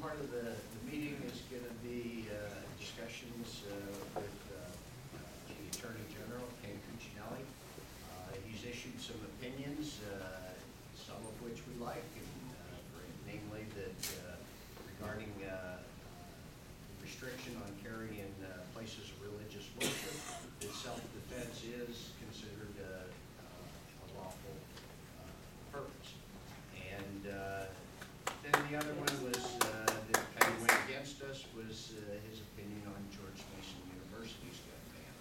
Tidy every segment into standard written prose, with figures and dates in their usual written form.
part of the meeting is going to be discussions with the Attorney General, Ken Cuccinelli. He's issued some opinions, some of which we like, and namely that regarding restriction on carrying in places of religious worship, that self-defense is considered a lawful purpose. And then the other one was that kind of went against us was his opinion on George Mason University's gun ban.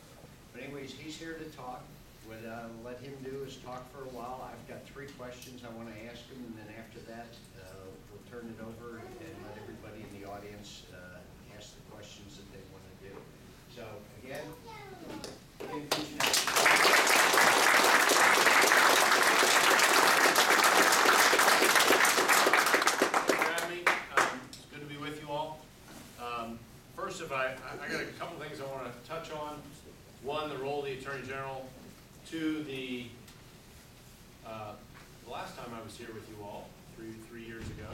But anyways, he's here to talk. What I'll let him do is talk for a while. I've got 3 questions I want to ask him, and then after that, we'll turn it over and let everybody in the audience ask the questions that they want to do. So again, Ken Cuccinelli. First, I got a couple things I want to touch on. One, the role of the Attorney General. 2, the last time I was here with you all, three years ago,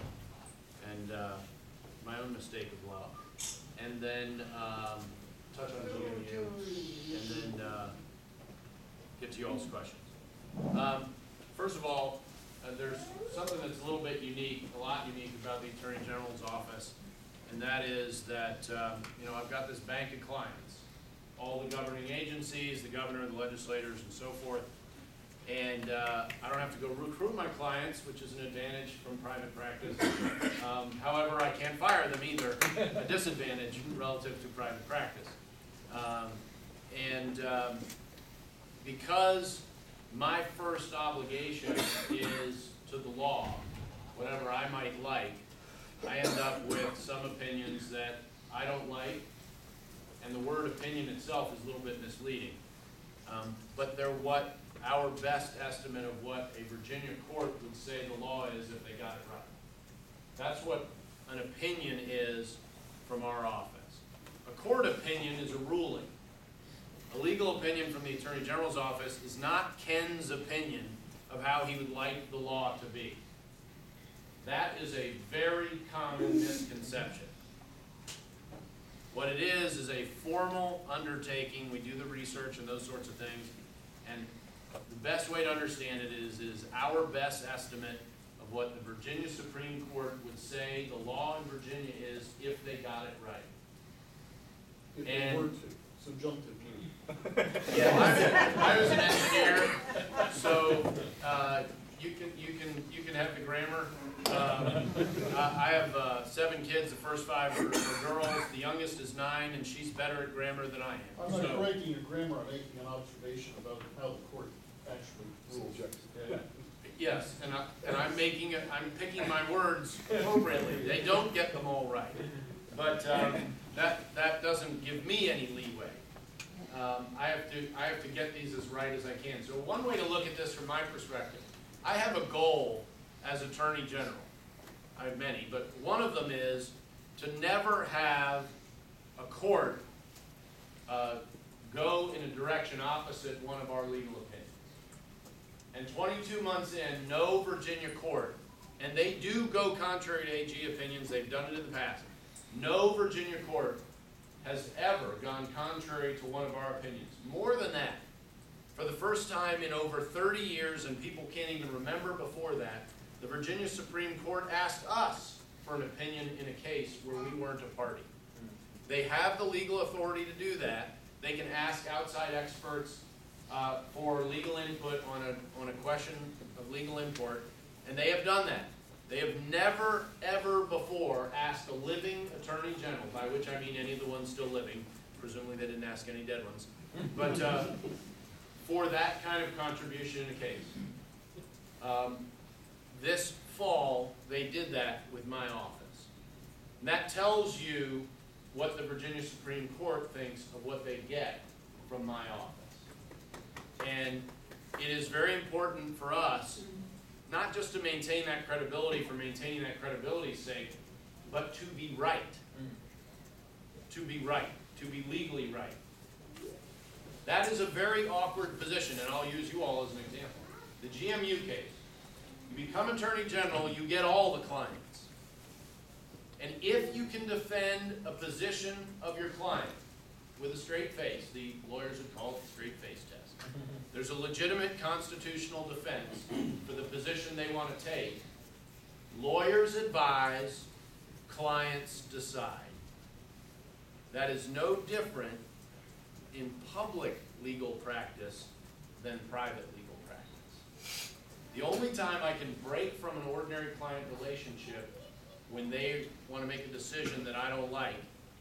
and my own mistake as well. And then touch on GMU, and then get to you all's questions. First of all, there's something that's a little bit unique, a lot unique about the Attorney General's office. And that is that, I've got this bank of clients, all the governing agencies, the governor, the legislators, and so forth. And I don't have to go recruit my clients, which is an advantage from private practice. However, I can't fire them either, a disadvantage relative to private practice. Because my first obligation is to the law, whatever I might like, I end up with some opinions that I don't like, and the word opinion itself is a little bit misleading. But they're what our best estimate of what a Virginia court would say the law is if they got it right. That's what an opinion is from our office. A court opinion is a ruling. A legal opinion from the Attorney General's office is not Ken's opinion of how he would like the law to be. That is a very common misconception. What it is a formal undertaking. We do the research and those sorts of things. And the best way to understand it is our best estimate of what the Virginia Supreme Court would say the law in Virginia is if they got it right. If they were to. Subjunctive. Yeah, I was an engineer, so you can have the grammar. I have 7 kids. The first 5 are girls. The youngest is 9, and she's better at grammar than I am. I'm not breaking your grammar. I'm making an observation about how the court actually rules. Yes, and I'm making it. I'm picking my words appropriately. They don't get them all right, but that doesn't give me any leeway. I have to get these as right as I can. So one way to look at this from my perspective, I have a goal as Attorney General. I have many, but one of them is to never have a court go in a direction opposite one of our legal opinions. And 22 months in, no Virginia court, and they do go contrary to AG opinions, they've done it in the past, no Virginia court has ever gone contrary to one of our opinions. More than that, for the first time in over 30 years, and people can't even remember before that, the Virginia Supreme Court asked us for an opinion in a case where we weren't a party. They have the legal authority to do that. They can ask outside experts for legal input on a question of legal import, and they have done that. They have never, ever before asked a living Attorney General, by which I mean any of the ones still living, presumably they didn't ask any dead ones, but for that kind of contribution in a case. This fall, they did that with my office. And that tells you what the Virginia Supreme Court thinks of what they get from my office. And it is very important for us, not just to maintain that credibility for maintaining that credibility's sake, but to be right. To be right. To be legally right. That is a very awkward position, and I'll use you all as an example. The GMU case. You become Attorney General, you get all the clients. And if you can defend a position of your client with a straight face, the lawyers would call it the straight face test. There's a legitimate constitutional defense for the position they want to take. Lawyers advise, clients decide. That is no different in public legal practice than private legal practice. The only time I can break from an ordinary client relationship when they want to make a decision that I don't like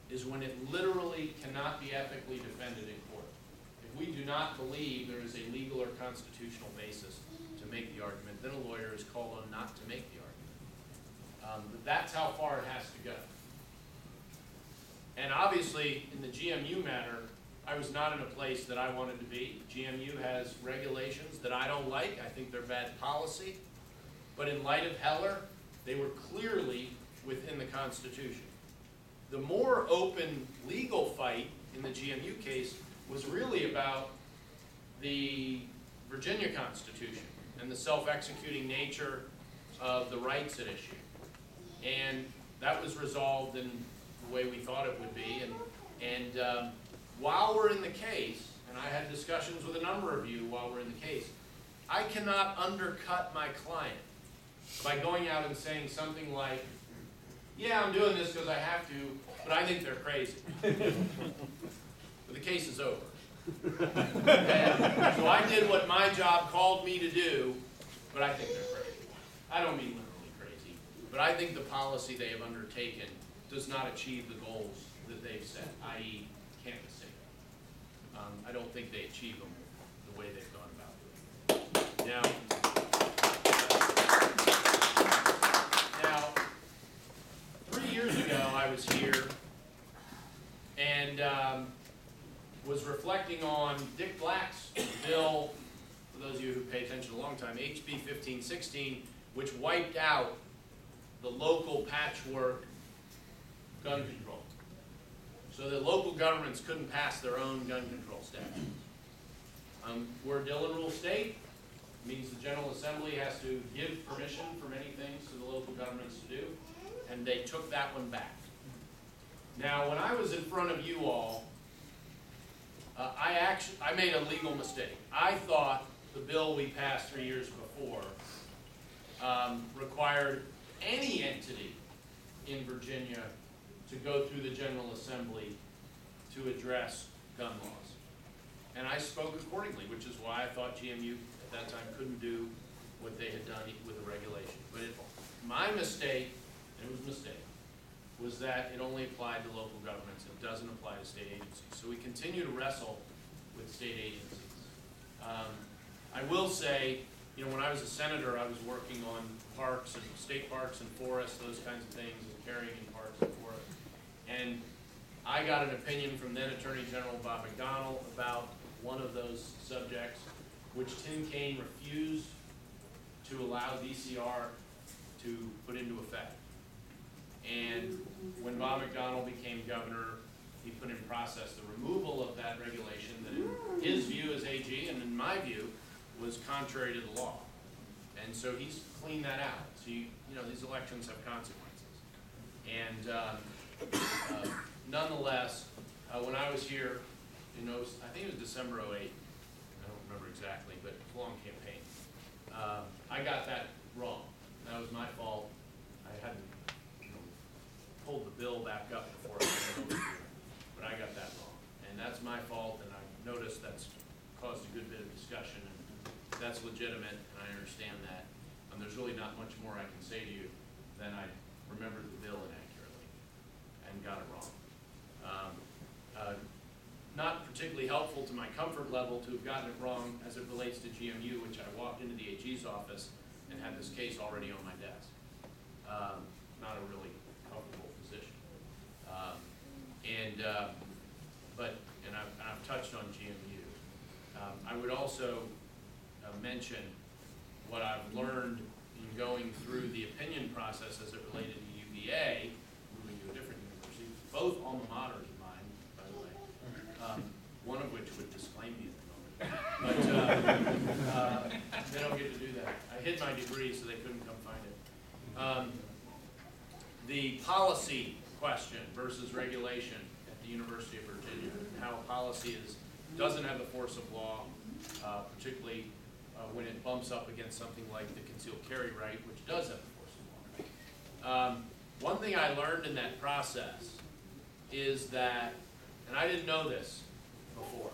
is when it literally cannot be ethically defended in court. If we do not believe there is a legal or constitutional basis to make the argument, then a lawyer is called on not to make the argument. But that's how far it has to go. And obviously, in the GMU matter, I was not in a place that I wanted to be. GMU has regulations that I don't like. I think they're bad policy. But in light of Heller, they were clearly within the Constitution. The more open legal fight in the GMU case was really about the Virginia Constitution and the self-executing nature of the rights at issue. And that was resolved in the way we thought it would be. And while we're in the case, and I had discussions with a number of you while we're in the case, I cannot undercut my client by going out and saying something like, yeah, I'm doing this because I have to, but I think they're crazy. But the case is over. So I did what my job called me to do, but I think they're crazy. I don't mean literally crazy, but I think the policy they have undertaken does not achieve the goals that they've set, i.e. canvassing. I don't think they achieve them the way they've gone about it. Now, 3 years ago I was here and was reflecting on Dick Black's bill, for those of you who pay attention a long time, HB 1516, which wiped out the local patchwork gun control. So that local governments couldn't pass their own gun control statutes. We're a Dillon Rule state. It means the General Assembly has to give permission for many things to the local governments to do, and they took that one back. Now, when I was in front of you all, I made a legal mistake. I thought the bill we passed 3 years before required any entity in Virginia to go through the General Assembly to address gun laws. And I spoke accordingly, which is why I thought GMU at that time couldn't do what they had done with the regulation. But my mistake, and it was a mistake, was that it only applied to local governments. It doesn't apply to state agencies. So we continue to wrestle with state agencies. I will say, you know, when I was a senator, I was working on parks and state parks and forests, those kinds of things, and carrying in parks and forests. And I got an opinion from then Attorney General Bob McDonnell about one of those subjects, which Tim Kaine refused to allow VCR to put into effect. And when Bob McDonnell became governor, he put in process the removal of that regulation that in his view as AG and in my view was contrary to the law. And so he's cleaned that out. So you know, these elections have consequences. And nonetheless, when I was here, you know, I think it was December '08, I don't remember exactly, but it was a long campaign. I got that wrong. That was my fault. I hadn't, you know, pulled the bill back up before I went over here, but I got that wrong. And that's my fault, and I noticed that's caused a good bit of discussion, and that's legitimate, and I understand that. There's really not much more I can say to you than I remembered the bill inaccurately and got it wrong. Not particularly helpful to my comfort level to have gotten it wrong as it relates to GMU, which I walked into the AG's office and had this case already on my desk. Not a really comfortable position. And I've touched on GMU. I would also mention what I've learned in going through the opinion process as it related to UVA, moving to a different university, both alma maters of mine, by the way, one of which would disclaim me at the moment. But they don't get to do that. I hid my degree so they couldn't come find it. the policy question versus regulation at the University of Virginia, and how policy doesn't have the force of law, particularly when it bumps up against something like the concealed carry right, which does have the force of law. One thing I learned in that process is that, and I didn't know this before,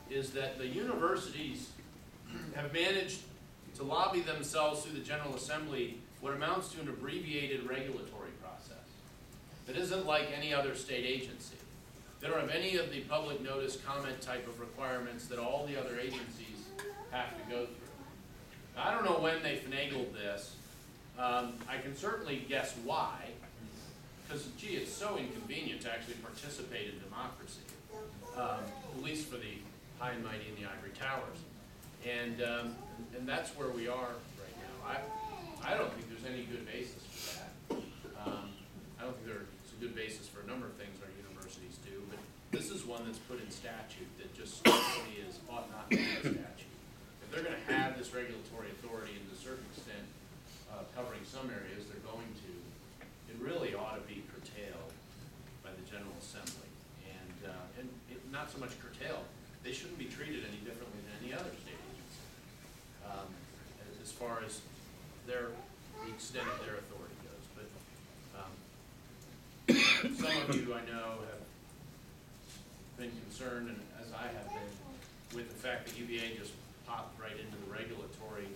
is that the universities have managed to lobby themselves through the General Assembly what amounts to an abbreviated regulatory process that isn't like any other state agency. They don't have any of the public notice comment type of requirements that all the other agencies have to go through. Now, I don't know when they finagled this. I can certainly guess why, because gee, it's so inconvenient to actually participate in democracy, at least for the high and mighty in the ivory towers. And that's where we are right now. I don't think there's any good basis for that. I don't think there's a good basis for a number of things our universities do, but this is one that's put in statute that just certainly ought not to be in statute. If they're going to have this regulatory authority and to a certain extent covering some areas, they're going to, it really ought to be curtailed by the General Assembly. And not so much curtailed, they shouldn't be treated any differently than any other state agency as far as the extent of their authority goes. But some of you I know have been concerned, and as I have been, with the fact that UVA just popped right into the regulatory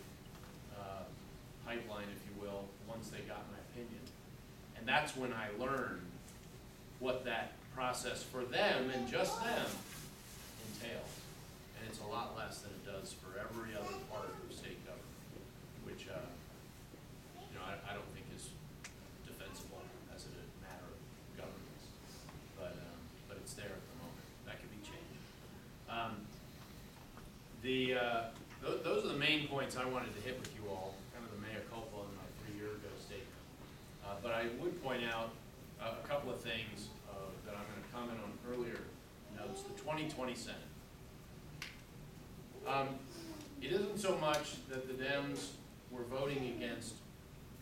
pipeline, if you will, once they got my opinion. And that's when I learned what that process for them and just them entails. And it's a lot less than it does for every other part of state government, which I don't think is defensible as a matter of governance. But it's there at the moment. That could be changed. Those are the main points I wanted to hit with you all, kind of the mea culpa in my 3-year-ago statement. But I would point out a couple of things that I'm going to comment on earlier notes. The 2020 Senate. It isn't so much that the Dems were voting against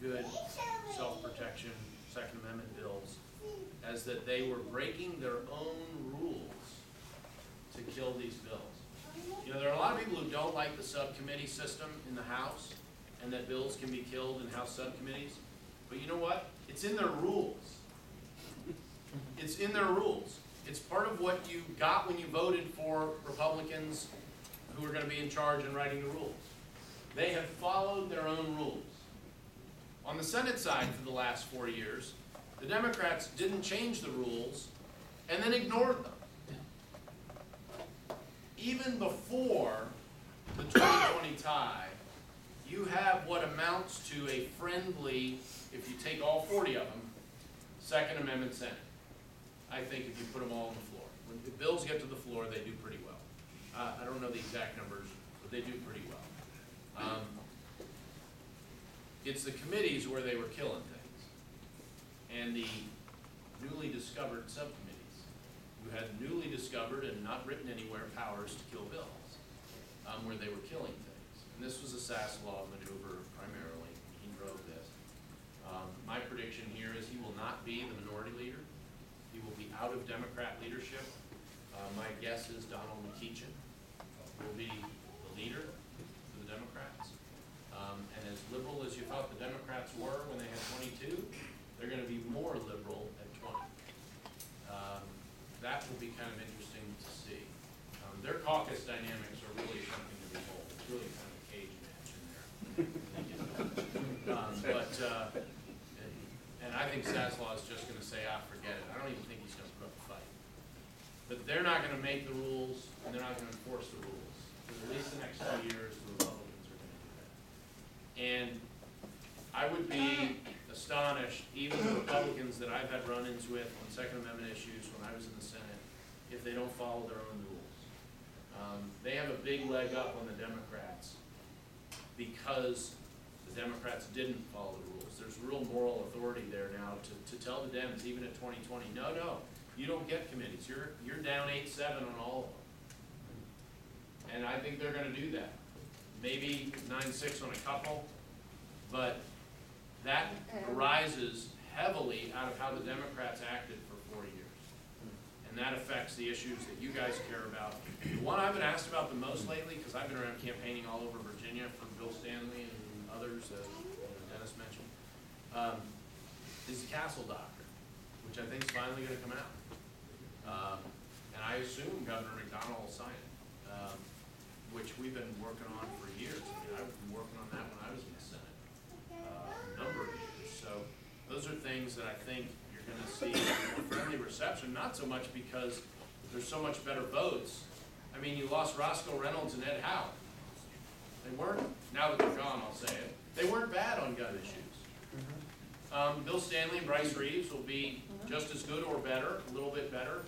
good self-protection Second Amendment bills as that they were breaking their own rules to kill these bills. You know, there are a lot of people who don't like the subcommittee system in the House and that bills can be killed in House subcommittees. But you know what? It's in their rules. It's in their rules. It's part of what you got when you voted for Republicans who are going to be in charge and writing the rules. They have followed their own rules. On the Senate side for the last 4 years, the Democrats didn't change the rules and then ignored them. Even before the 2020 tie, you have what amounts to a friendly, if you take all 40 of them, Second Amendment Senate. I think if you put them all on the floor. When the bills get to the floor, they do pretty well. I don't know the exact numbers, but they do pretty well. It's the committees where they were killing things. And the newly discovered subcommittees, who had newly discovered and not written anywhere powers to kill bills, where they were killing things. And this was a Saslaw maneuver primarily. He drove this. My prediction here is he will not be the minority leader. He will be out of Democrat leadership. My guess is Donald McKeachin will be the leader for the Democrats. And as liberal as you thought the Democrats were when they had 22, they're going to be more liberal at 20. That will be kind of interesting to see. Their caucus dynamics are really something to behold. It's really kind of a cage match in there. And I think Saslaw is just going to say, forget it. I don't even think he's going to put up a fight. But they're not going to make the rules, and they're not going to enforce the rules. For at least the next 2 years, the Republicans are going to do that. And I would be astonished, even the Republicans that I've had run-ins with on Second Amendment issues when I was in the Senate, if they don't follow their own rules. They have a big leg up on the Democrats because the Democrats didn't follow the rules. There's real moral authority there now to tell the Dems, even at 2020, no, you don't get committees. You're down 8-7 on all of them. And I think they're going to do that. Maybe 9-6 on a couple, but that arises heavily out of how the Democrats acted for 4 years. And that affects the issues that you guys care about. The one I've been asked about the most lately, because I've been around campaigning all over Virginia for Bill Stanley and others, Dennis mentioned, is the Castle Doctrine, which I think is finally going to come out. And I assume Governor McDonnell will sign it, which we've been working on for years. I mean, I've been working on that when I was in the Senate, a number of years. So those are things that I think you're going to see a friendly reception, not so much because there's so much better votes. I mean, you lost Roscoe Reynolds and Ed Howe. They weren't, now that they're gone, I'll say it, they weren't bad on gun issues. Bill Stanley and Bryce Reeves will be just as good or better, a little bit better.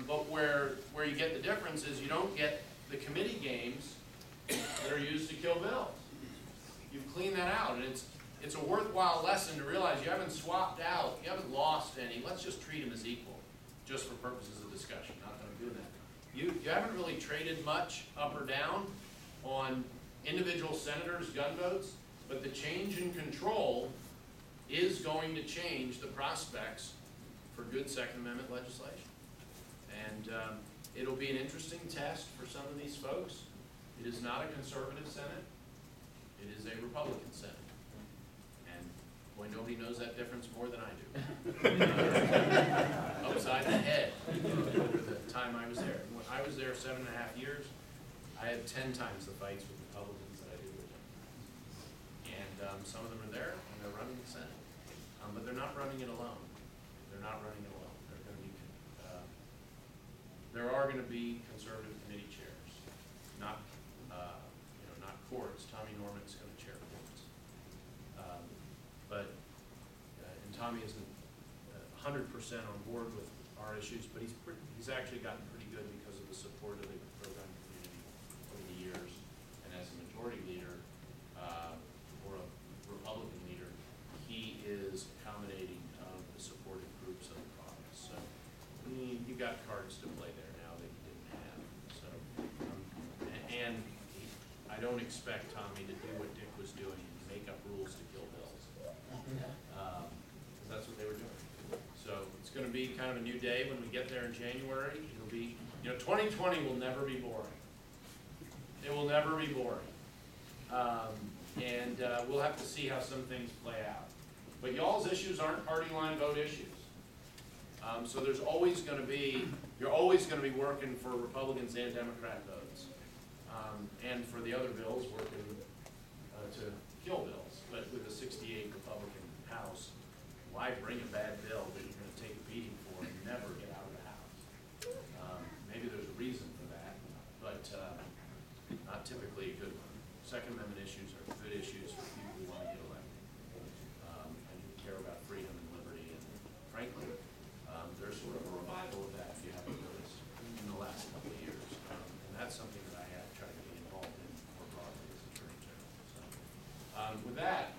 But where you get the difference is you don't get the committee games that are used to kill bills. You've cleaned that out, and it's a worthwhile lesson to realize you haven't swapped out, you haven't lost any. Let's just treat them as equal, just for purposes of discussion. Not that I'm doing that. You haven't really traded much up or down on individual senators' gun votes, but the change in control is going to change the prospects for good Second Amendment legislation. And it'll be an interesting test for some of these folks. It is not a conservative Senate. It is a Republican Senate. And boy, nobody knows that difference more than I do. Upside the head over the time I was there. When I was there 7.5 years, I had 10 times the fights with Republicans that I did with them. And some of them are there, and they're running the Senate. But they're not running it alone. They're not running it alone. They're going to be, there are going to be conservative committee chairs, not not courts. Tommy Norman's going to chair courts. And Tommy isn't 100% on board with our issues, but he's actually gotten pretty good because of the support of the pro-gun community over the years. And as a majority leader, or a Republican leader, he is accommodating of the supportive groups of the caucus. So you got cards to play there now that you didn't have. So, and I don't expect Tommy to do what Dick was doing, make up rules to kill bills, because that's what they were doing. So it's going to be kind of a new day when we get there in January. It'll be, 2020 will never be boring. It will never be boring. And we'll have to see how some things play out. But y'all's issues aren't party line vote issues. So there's always going to be, you're always going to be working for Republicans and Democrat votes. And for the other bills, working to kill bills. But with a 68 Republican House, why bring a bad bill that you're going to take a beating for and never get out of the House? Maybe there's a reason for that, but not typically a good one. Second Amendment issues are good issues for people who want to get elected and who care about freedom and liberty. And frankly, there's sort of a revival of that, if you haven't noticed, in the last couple of years. And that's something that I have tried to be involved in more broadly as Attorney General. So, with that,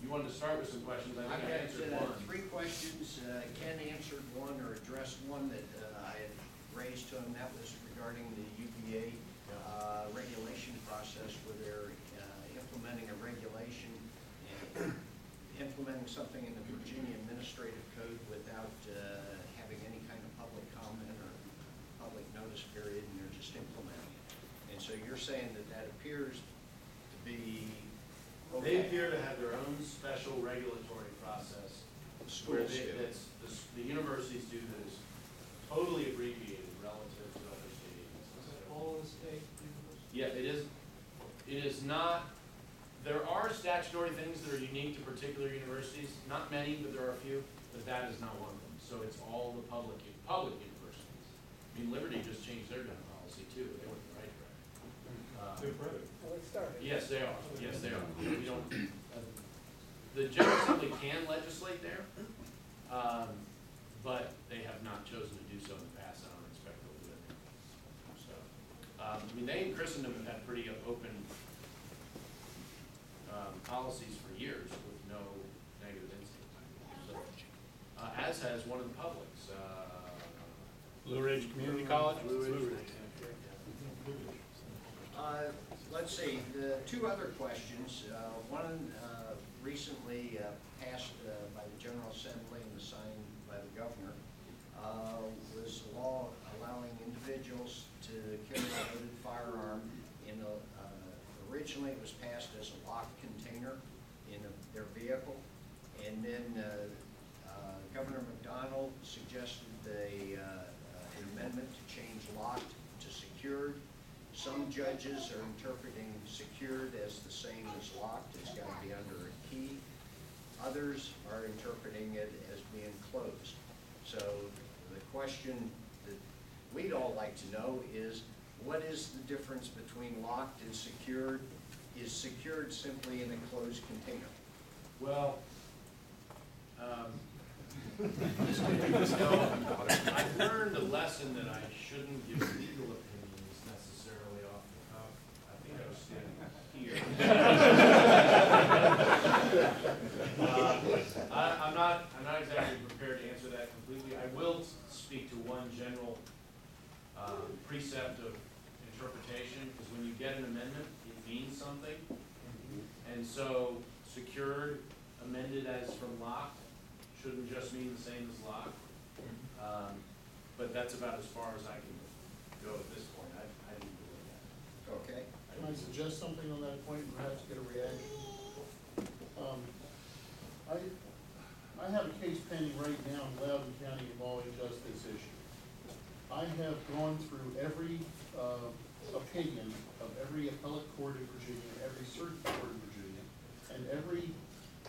you wanted to start with some questions. I think I answered one. 3 questions. Ken answered one or addressed one that I had raised to him. That was regarding the UVA regulation process, where they're implementing a regulation and implementing something in the Virginia Administrative Code without having any kind of public comment or public notice period, and they're just implementing it. And so you're saying that that appears to be okay. They appear to have their own special regulatory process. Schools do. The universities do that is totally abbreviated relative to other state agencies. All the state universities? Yeah, it is. It is not. There are statutory things that are unique to particular universities. Not many, but there are a few. But that is not one of them. So it's all the public universities. I mean, Liberty just changed their gun policy too. They went in the right direction. Good credit. Well, it started. Yes, they are. Yes, they are. We don't. The General Assembly can legislate there, but they have not chosen to do so in the past. I don't expect they'll do it. So, I mean, they in Christendom have had pretty open policies for years with no negative incidents. So, as has one of the publics. Blue Ridge Community College? Blue Ridge. Let's see, the 2 other questions. One recently passed by the General law allowing individuals to carry a loaded firearm in originally it was passed as a locked container in their vehicle. And then Governor McDonald suggested an amendment to change locked to secured. Some judges are interpreting secured as the same as locked. It's got to be under a key. Others are interpreting it as being closed. So the question that we'd all like to know is, what is the difference between locked and secured? Is secured simply in a closed container? Well, I've learned a lesson that I shouldn't give legal opinions necessarily off the cuff. I think I was standing here. I'm not exactly prepared to answer that completely. I will speak to one general precept of interpretation, because when you get an amendment, it means something. And so secured, amended as from locked, shouldn't just mean the same as locked. But that's about as far as I can go at this point. I didn't believe that. Okay. Can I suggest something on that point, perhaps get a reaction? I have a case pending right now in Loudoun County involving just this issue. I have gone through every opinion of every appellate court in Virginia, every circuit court in Virginia, and every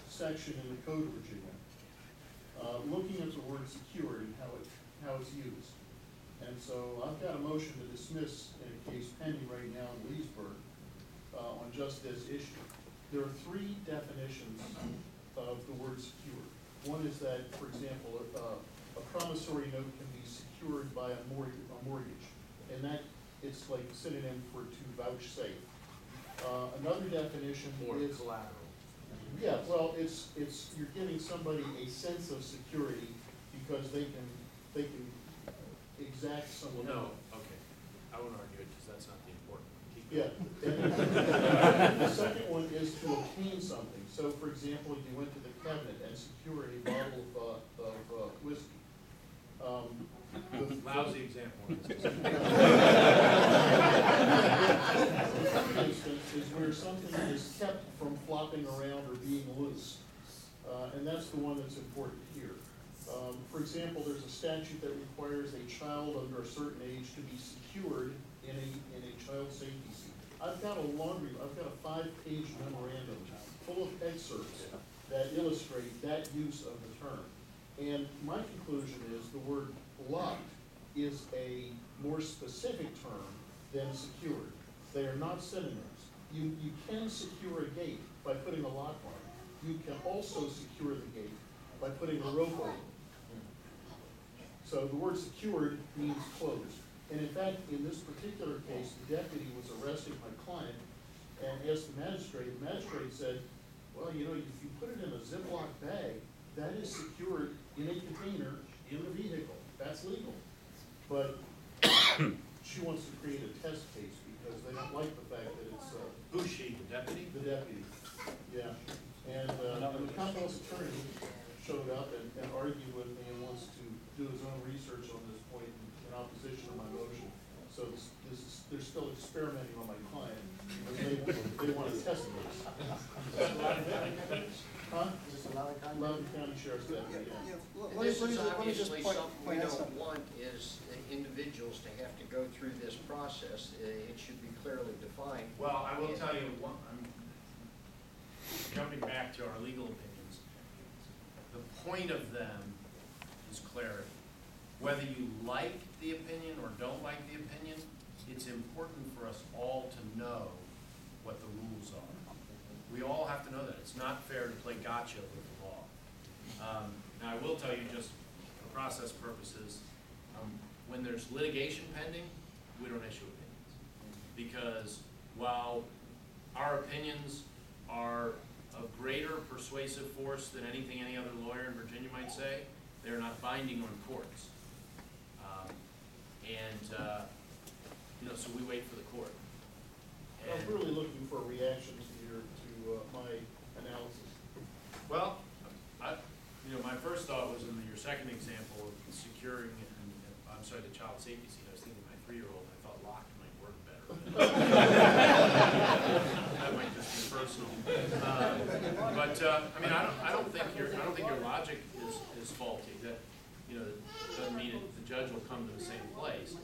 section in the Code of Virginia, looking at the word secured and how it's used. And so I've got a motion to dismiss in a case pending right now in Leesburg on just this issue. There are three definitions of the word secured. One is that, for example, a promissory note can be secured by a mortgage, and that it's like synonym for to vouchsafe. Another definition is collateral. Yeah, well, it's you're giving somebody a sense of security because they can exact some. No, okay. I won't argue it because that's not the important one. Keep Yeah. And the second one is to obtain something. So, for example, if you went to the cabinet and secured a bottle of whiskey. Lousy example. The third instance is where something is kept from flopping around or being loose. And that's the one that's important here. For example, there's a statute that requires a child under a certain age to be secured in a child safety seat. I've got a 5-page memorandum full of excerpts that illustrate that use of the term. And my conclusion is the word locked is a more specific term than secured. They are not synonyms. You can secure a gate by putting a lock on it. You can also secure the gate by putting a rope on it. So the word secured means closed. And in fact, in this particular case, the deputy was arresting my client and asked the magistrate said, well, you know, if you put it in a Ziploc bag, that is secured in a container in the vehicle. That's legal. But she wants to create a test case because they don't like the fact that it's Who's she, the deputy? the deputy. Yeah. And the Commonwealth's attorney showed up and argued with me and wants to do his own research on this point in opposition to my motion. So they're still experimenting on my client. They want to test this. Huh? Is this a Loudoun County? Loudoun County Sheriff's Deputy, yeah. And this is obviously something we don't want is individuals to have to go through this process. It should be clearly defined. Well, I will tell you, I'm jumping back to our legal opinions. The point of them is clarity. Whether you like the opinion or don't like the opinion, it's important for us all to know what the rules are. We all have to know that. It's not fair to play gotcha with the law. Now, I will tell you, just for process purposes, when there's litigation pending, we don't issue opinions. Because while our opinions are of greater persuasive force than anything any other lawyer in Virginia might say, they're not binding on courts. So we wait for the court. I was really looking for reactions here to my analysis. Well, my first thought was in your second example of securing, and I'm saw the child safety scene, I was thinking my 3-year-old, I thought locked might work better. That might just be personal. But I mean, I don't think your logic is faulty. That, you know, doesn't mean the judge will come to the same place.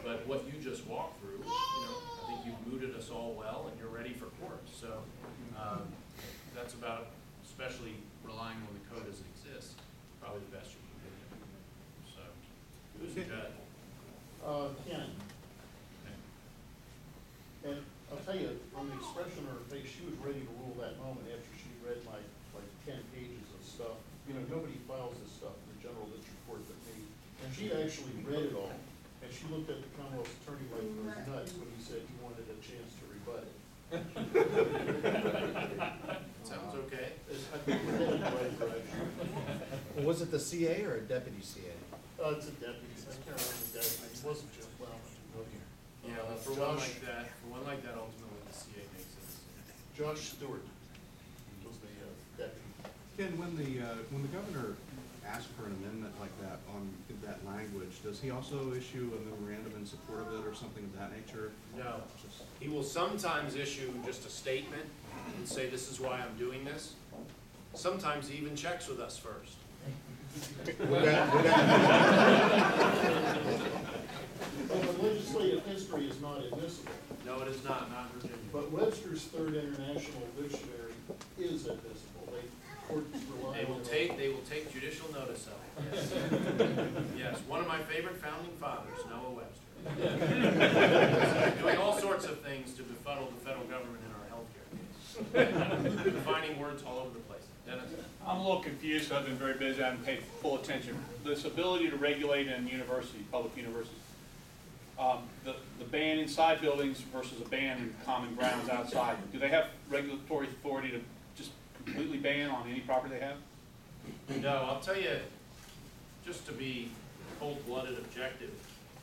But what you just walked through, you know, I think you've mooted us all well, and you're ready for court. So that's about, especially relying on the code as it exists, probably the best you can do. So who's the judge? Ken. And I'll tell you, on the expression on her face, she was ready to rule that moment after she read like 10 pages of stuff. You know, nobody files this stuff in the general district court but me. And she actually read it all, and she looked at the Commonwealth's attorney like he was nuts when he said he wanted a chance to rebut it. Sounds okay. I think we're headed in the right direction. Well, was it the CA or a deputy CA? It's a deputy, I can't remember the guy's name, it wasn't Jim Plowman. Yeah, but for one like that, ultimately the CA makes sense. Josh Stewart was the deputy. Ken, when the governor asks for an amendment like that on that language, does he also issue a memorandum in support of it or something of that nature? No. He will sometimes issue just a statement and say, this is why I'm doing this. Sometimes he even checks with us first. Well, the legislative history is not admissible, No, it is not in Virginia. but Webster's Third International Dictionary is admissible. Courts rely on it. They will take judicial notice of it. Yes. Yes, one of my favorite founding fathers, Noah Webster. Doing all sorts of things to befuddle the federal government in our healthcare case. Defining words all over the place. Dennis? I'm a little confused, I've been very busy, I haven't paid full attention. This ability to regulate in universities, public universities, the ban inside buildings versus a ban in common grounds outside, do they have regulatory authority to just completely ban on any property they have? No, I'll tell you, just to be cold-blooded objective,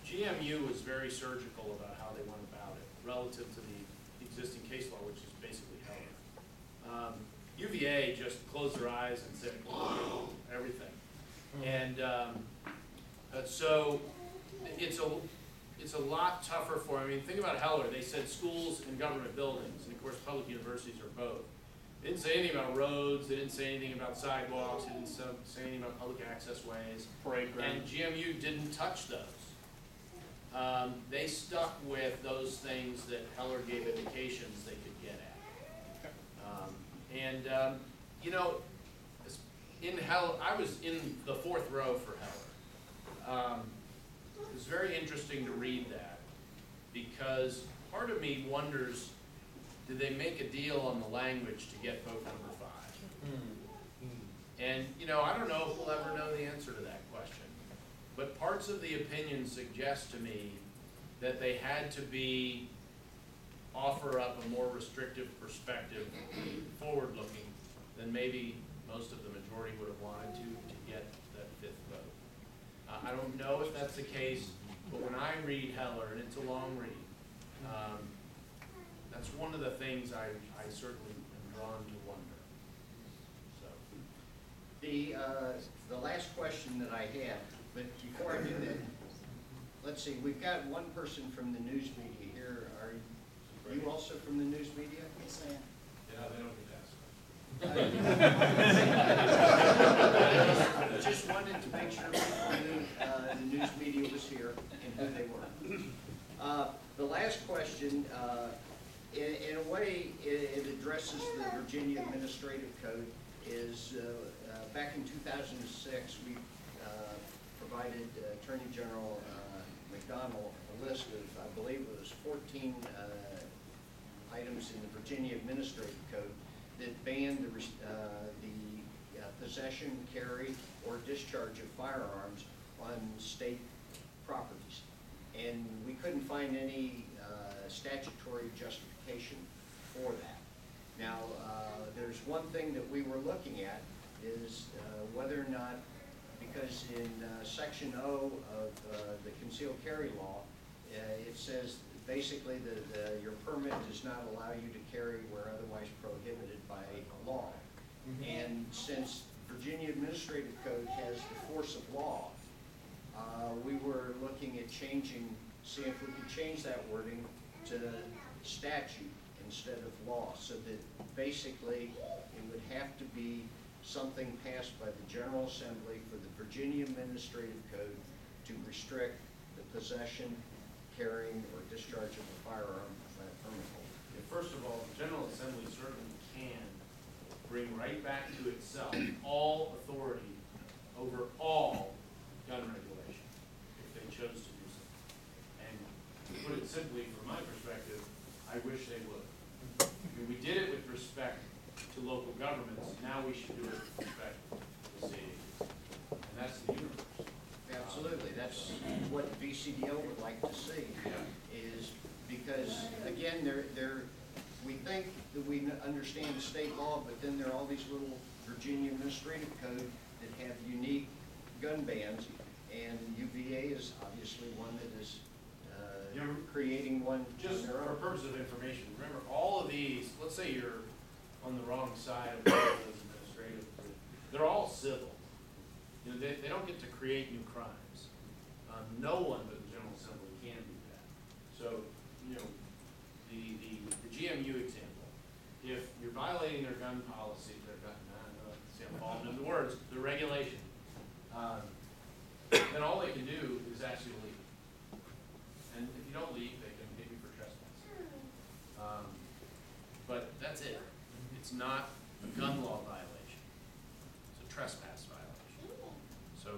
GMU was very surgical about how they went about it relative to the existing case law, which is basically Heller. UVA just closed their eyes and said, everything. And so it's a lot tougher for, I mean, think about Heller. They said schools and government buildings, and of course public universities are both. They didn't say anything about roads, they didn't say anything about sidewalks, they didn't say anything about public access ways. Parade And grounds. GMU didn't touch those. They stuck with those things that Heller gave indications they could get at. You know, in Heller, I was in the 4th row for Heller. It was very interesting to read that because part of me wonders, did they make a deal on the language to get vote number 5? And, you know, I don't know if we'll ever know the answer to that question. But parts of the opinion suggest to me that they had to offer up a more restrictive perspective, forward-looking, than maybe most of the majority would have wanted to get that 5th vote. I don't know if that's the case, but when I read Heller, and it's a long read, that's one of the things I certainly am drawn to wonder. So. The last question that I had, but before I do that, let's see, we've got one person from the news media here. Are you also from the news media? Yes, I am. Yeah, they don't get Just wanted to make sure people knew the news media was here and who they were. The last question, in a way, it addresses the Virginia Administrative Code. Is back in 2006, we provided Attorney General McDonnell a list of, I believe it was 14 items in the Virginia Administrative Code that banned the possession, carry, or discharge of firearms on state properties. And we couldn't find any statutory justification for that. Now, there's one thing that we were looking at is whether or not, because in Section O of the concealed carry law, it says basically that your permit does not allow you to carry where otherwise prohibited by law. And since Virginia Administrative Code has the force of law, we were looking at changing, seeing if we could change that wording to statute instead of law, so that basically it would have to be something passed by the General Assembly for the Virginia Administrative Code to restrict the possession, carrying, or discharge of a firearm by a permit holder. First of all, the General Assembly certainly can bring right back to itself all authority over all gun regulation, if they chose to do so. And to put it simply, from my perspective, I wish they would. I mean, we did it with respect to local governments, now we should do it with respect to state agencies. And that's the universe. Absolutely, that's what VCDL would like to see, is because, again, we think that we understand the state law, but then there are all these little Virginia administrative code that have unique gun bans, and UVA is obviously one that is creating one Just on their for own. purpose of information, remember, all of these, let's say you're on the wrong side of one of those administrative, they're all civil. You know, they don't get to create new crimes. No one but the General Assembly can do that. So, you know, the GMU example, if you're violating their gun policy, their gun, see I'm falling into the words, the regulation, then all they can do is ask you to leave. And if you don't leave, they can hit you for trespass. But that's it. It's not a gun law violation. It's a trespass violation. So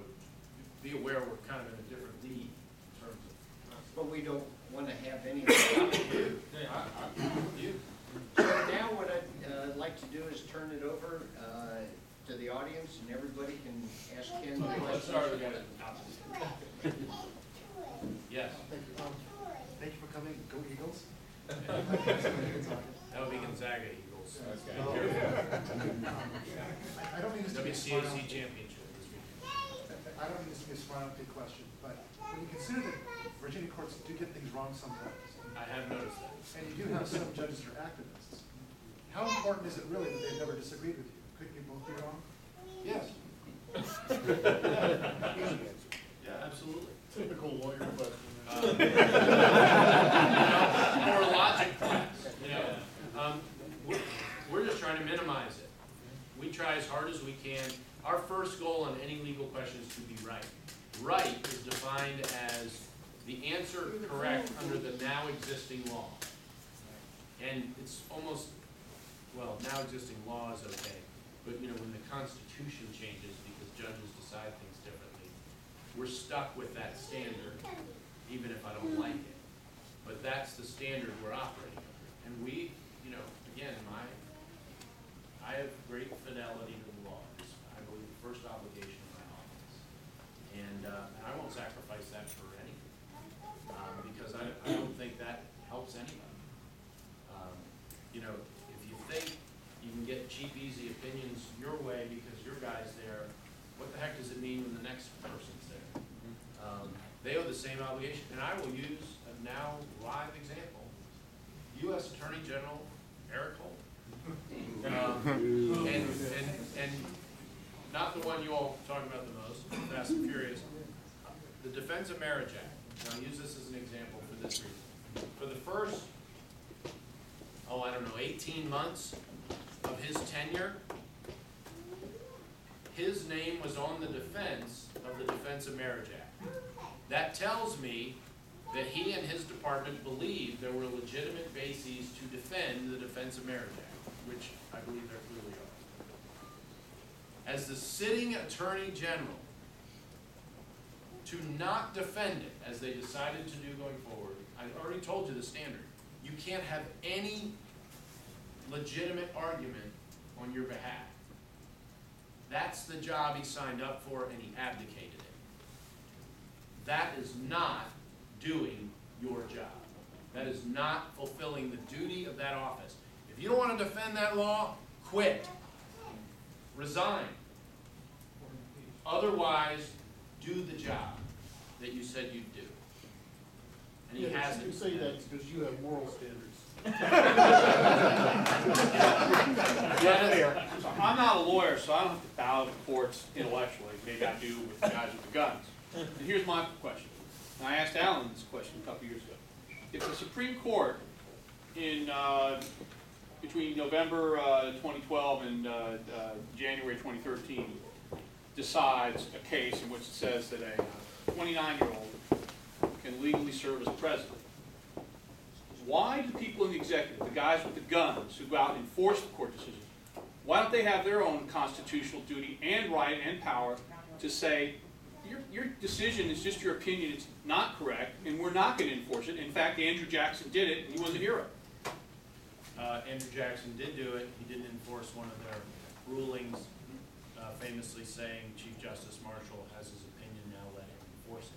be aware we're kind of in a different league in terms of. But we don't want to have any of that. You. So now what I'd like to do is turn it over to the audience, and everybody can ask Ken Let's questions. start with the top. Yes. Thank you for coming. Go Eagles. That would be Gonzaga Eagles. I don't mean this to be a WCAC smart championship this weekend. I don't mean this to be a smart big question, but when you consider that Virginia courts do get things wrong sometimes, I have noticed that. and you do have some judges that are activists, how important is it really that they've never disagreed with you? Couldn't you both be wrong? Yes. Yeah, absolutely. Typical lawyer question. Or logic class, you know. We're just trying to minimize it. We try as hard as we can. Our first goal on any legal question is to be right. Right is defined as the answer correct under the now existing law. And it's almost, well, now existing law is okay, but you know, when the Constitution changes because judges decide things differently, we're stuck with that standard, even if I don't like it. But that's the standard we're operating under. And we, you know, again, I have great fidelity to the law. It's, I believe, the first obligation of my office. And I won't sacrifice that for anything, because I don't think that helps anybody. You know, if you think you can get cheap, easy opinions your way because your guy's there, what the heck does it mean when the next person's there? They owe the same obligation. And I will use a now live example. U.S. Attorney General Eric Holder. And not the one you all talk about the most, Fast and Furious. The Defense of Marriage Act. And I'll use this as an example for this reason. For the first, 18 months of his tenure, his name was on the defense of the Defense of Marriage Act. That tells me that he and his department believed there were legitimate bases to defend the Defense of Marriage Act, which I believe there clearly are. As the sitting Attorney General, to not defend it, as they decided to do going forward, I already told you the standard. You can't have any legitimate argument on your behalf. That's the job he signed up for, and he abdicated it. That is not doing your job. That is not fulfilling the duty of that office. If you don't want to defend that law, quit. Resign. Otherwise, do the job that you said you'd do. And he Yeah, hasn't. you say that because you have moral standards. So I'm not a lawyer, so I don't have to bow to courts intellectually. Maybe I do with the guys with the guns. And here's my question. And I asked Alan this question a couple years ago. If the Supreme Court in between November 2012 and January 2013 decides a case in which it says that a 29-year-old can legally serve as president, why do people in the executive, the guys with the guns who go out and enforce the court decisions, why don't they have their own constitutional duty and right and power to say, your decision is just your opinion, it's not correct, and we're not going to enforce it. In fact, Andrew Jackson did it, and he was a hero. Andrew Jackson did do it. He didn't enforce one of their rulings, famously saying Chief Justice Marshall has his opinion, now let him enforce it.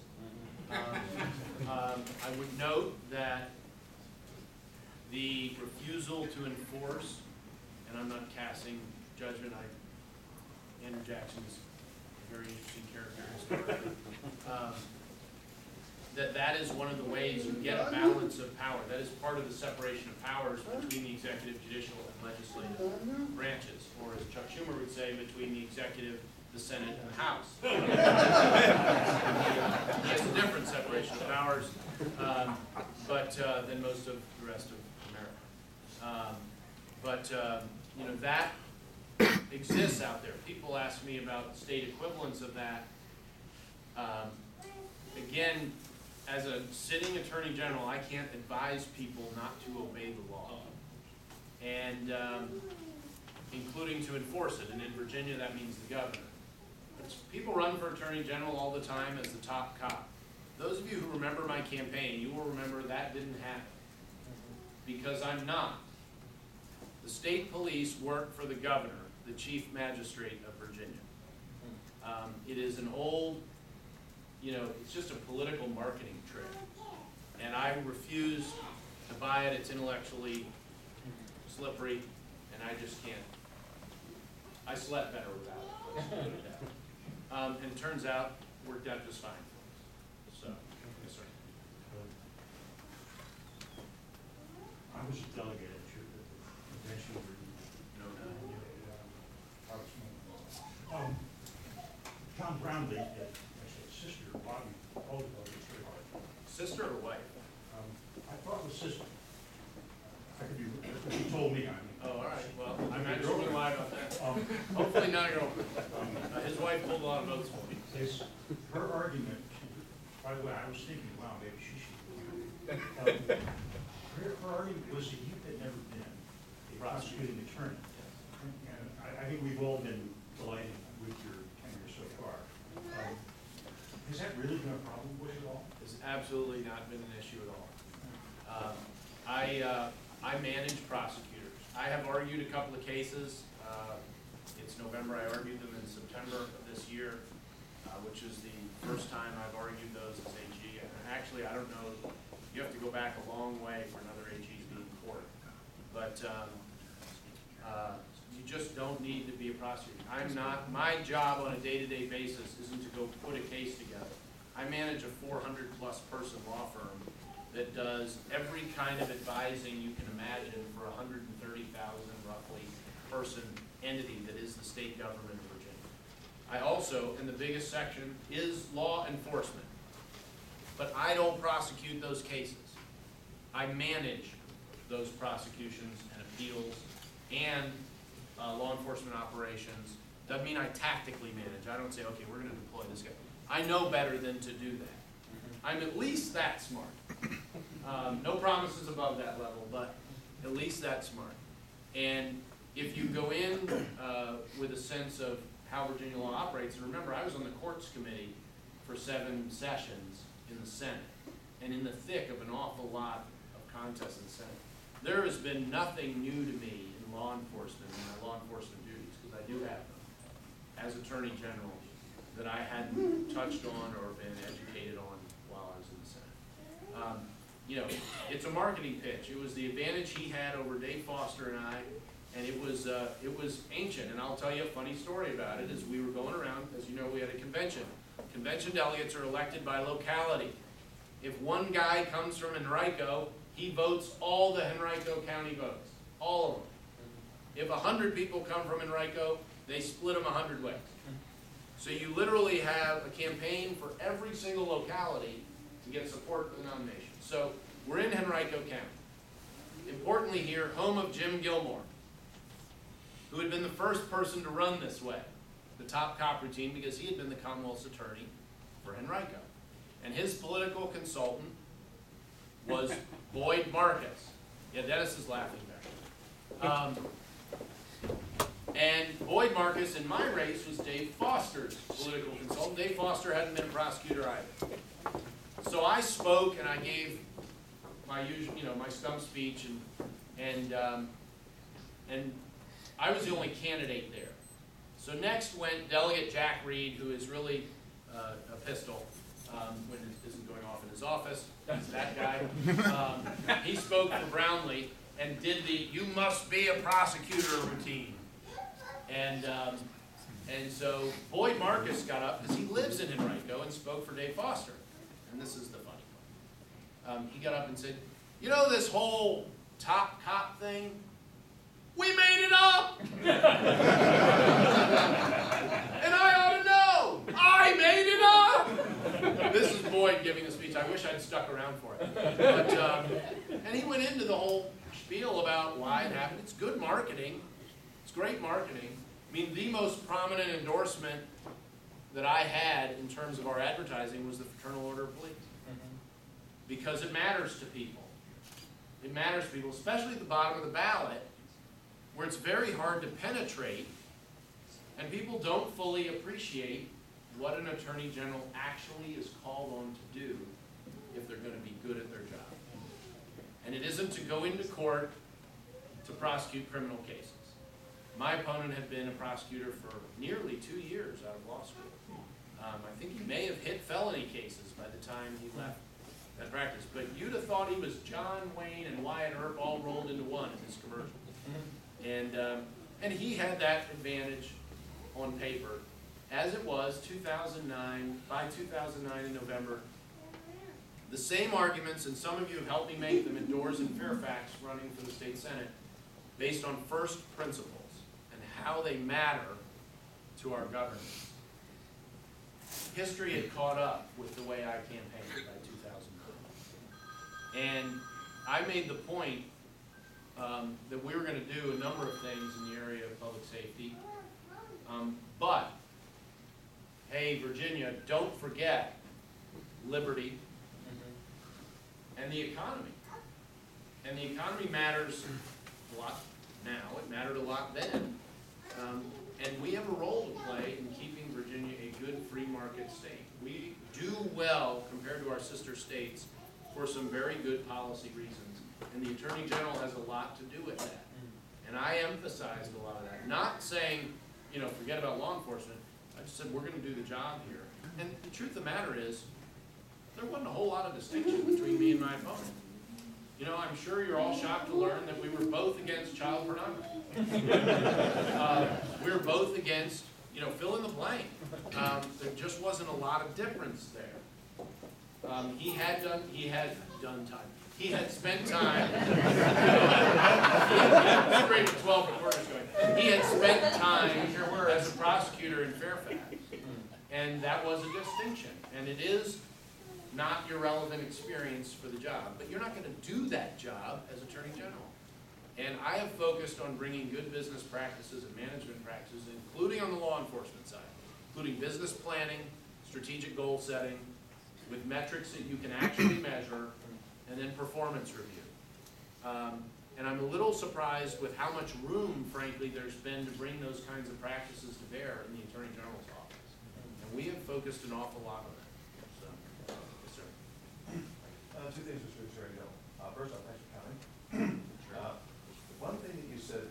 I would note that the refusal to enforce, and I'm not casting judgment, Andrew Jackson is a very interesting character historically, that is one of the ways you get a balance of power. That is part of the separation of powers between the executive, judicial, and legislative branches, or as Chuck Schumer would say, between the executive, the Senate, and the House. He has a different separation of powers, than most of the rest of America. You know, that exists out there. People ask me about state equivalents of that. Again, as a sitting Attorney General, I can't advise people not to obey the law, and including to enforce it. And in Virginia, that means the governor. But people run for Attorney General all the time as the top cop. Those of you who remember my campaign, you will remember that didn't happen, because I'm not. The state police work for the governor, the chief magistrate of Virginia. It is an old, it's just a political marketing trick. And I refuse to buy it. It's intellectually slippery, and I just can't. I slept better without it. Let's put it that way. And it turns out, it worked out just fine for us. So, yes, sir. I was a delegate at your convention where you Tom Brownlee, sister, Bobby, told about this very hard. Sister or wife? I thought it was sister. I could be, that's what she told me, I mean. Oh, all right. Well, I'm actually going to lie about that. Hopefully not a girlfriend. His wife pulled a lot of votes for me. Her argument, by the way, I was thinking, wow, maybe she should. Her argument was that you had never been a prosecuting attorney. And I think we've all been delighted with your tenure so far. Has that really been a problem with you at all? It's absolutely not been an issue at all. I manage prosecutors. I have argued a couple of cases. It's November. I argued them in September of this year, which is the first time I've argued those as AG. And actually, I don't know. You have to go back a long way for another AG to be in court. But you just don't need to be a prosecutor. I'm not. My job on a day-to-day basis isn't to go put a case together. I manage a 400-plus person law firm that does every kind of advising you can imagine for a 130,000 roughly person entity that is the state government of Virginia. I also, and the biggest section, is law enforcement. But I don't prosecute those cases. I manage those prosecutions and appeals and law enforcement operations. Doesn't mean I tactically manage. I don't say, okay, we're going to deploy this guy. I know better than to do that. I'm at least that smart. No promises above that level, but at least that smart. And if you go in with a sense of how Virginia law operates, and remember, I was on the courts committee for 7 sessions in the Senate, and in the thick of an awful lot of contests in the Senate. There has been nothing new to me in law enforcement and my law enforcement duties, because I do have them, as Attorney General, that I hadn't touched on or been educated on while I was in the Senate. It's a marketing pitch. It was the advantage he had over Dave Foster and I, and it was ancient. And I'll tell you a funny story about it. As we were going around, as you know, we had a convention. Convention delegates are elected by locality. If one guy comes from Henrico, he votes all the Henrico County votes, all of them. If 100 people come from Henrico, they split them 100 ways. So you literally have a campaign for every single locality to get support for the nomination. So we're in Henrico County. Importantly here, home of Jim Gilmore, who had been the first person to run this way, the top cop routine, because he had been the Commonwealth's attorney for Henrico. And his political consultant was Boyd Marcus. Yeah, Dennis is laughing back. And Boyd Marcus in my race was Dave Foster's political consultant. Dave Foster hadn't been a prosecutor either. So I spoke and I gave my usual, my stump speech, and I was the only candidate there. So next went Delegate Jack Reed, who is really a pistol when it isn't going off in his office. He's that guy. He spoke for Brownlee and did the "you must be a prosecutor" routine. And so Boyd Marcus got up, because he lives in Henrico, and spoke for Dave Foster. And this is the funny part. He got up and said, "You know this whole top cop thing? We made it up! And I ought to know! I made it up!" This is Boyd giving the speech. I wish I'd stuck around for it. But, and he went into the whole spiel about why it happened. It's good marketing. It's great marketing. I mean, the most prominent endorsement that I had in terms of our advertising was the Fraternal Order of Police. Because it matters to people. It matters to people, especially at the bottom of the ballot, where it's very hard to penetrate, and people don't fully appreciate what an Attorney General actually is called on to do if they're going to be good at their job. And it isn't to go into court to prosecute criminal cases. My opponent had been a prosecutor for nearly 2 years out of law school. I think he may have hit felony cases by the time he left that practice. But you'd have thought he was John Wayne and Wyatt Earp all rolled into one in his commercial. And he had that advantage on paper. As it was, 2009, by 2009 in November, the same arguments, and some of you have helped me make them indoors in Fairfax running for the state senate, based on first principles and how they matter to our governance. History had caught up with the way I campaigned by 2009. And I made the point that we were going to do a number of things in the area of public safety. But, hey, Virginia, don't forget liberty and the economy. And the economy matters a lot now. It mattered a lot then. And we have a role to play in keeping Virginia a good free market state. We do well compared to our sister states for some very good policy reasons. And the Attorney General has a lot to do with that. And I emphasized a lot of that. Not saying, forget about law enforcement. I just said, we're going to do the job here. And the truth of the matter is, there wasn't a whole lot of distinction between me and my opponent. I'm sure you're all shocked to learn that we were both against child pornography. We were both against, fill in the blank. There just wasn't a lot of difference there. He had done time. He had spent time. Straight to 12 reporters going. He had spent time as a prosecutor in Fairfax, and that was a distinction. And it is not your relevant experience for the job, but you're not going to do that job as Attorney General. And I have focused on bringing good business practices and management practices, including on the law enforcement side, including business planning, strategic goal setting, with metrics that you can actually measure, and then performance review. And I'm a little surprised with how much room, frankly, there's been to bring those kinds of practices to bear in the Attorney General's office. And we have focused an awful lot on that. So, yes, sir. Two things, Mr. Attorney General. First off, thanks for coming. One thing that you said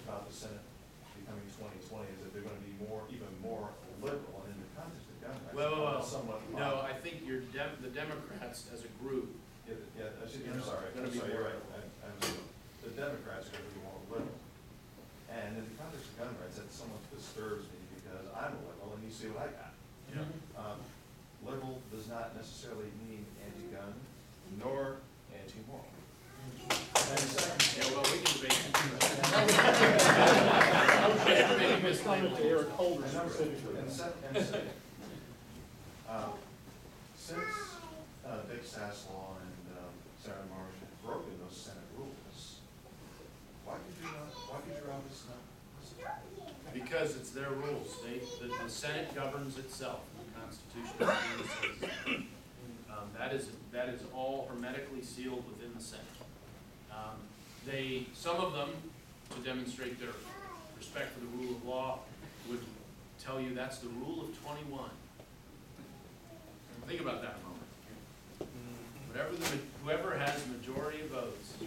about the Senate becoming 2020 is that they're going to be even more liberal, and in the context of gun rights, Well. somewhat. No, I think the Democrats as a group. I'm sorry. You're right. The Democrats are going to be more liberal, and in the context of gun rights, that somewhat disturbs me because I'm a liberal, and you see what I got. Yeah. Liberal does not necessarily mean anti-gun nor anti-moral. Yeah, well, we can debate. a comment to Eric Holder specifically. Since Dick Saslaw and Sarah Marsh have broken those Senate rules, why could your office not? Because it's their rules. The Senate governs itself, the Constitution says. That is all hermetically sealed within the Senate. Some of them, to demonstrate their respect for the rule of law, would tell you that's the rule of 21. Think about that a moment. Whoever has majority of votes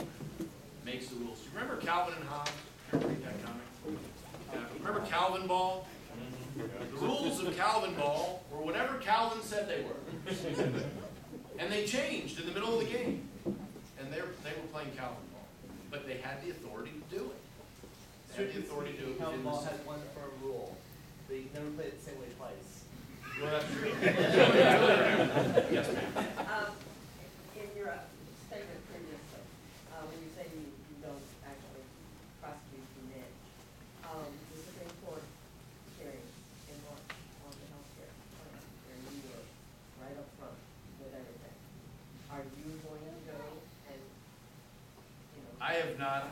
makes the rules. Do you remember Calvin and Hobbes? You ever read that comic? Yeah. Remember Calvin Ball? The rules of Calvin Ball were whatever Calvin said they were. And they changed in the middle of the game. And they were playing Calvin Ball. But they had the authority to do it. They had the authority to do it. Calvin Ball has one firm rule. They never play it the same way twice. Well, that's true. Yes, ma'am. In your statement previously, when you say you don't actually prosecute the niche, the Supreme Court hearing in March on the healthcare plan, where you were right up front with everything, are you going to go and, I have not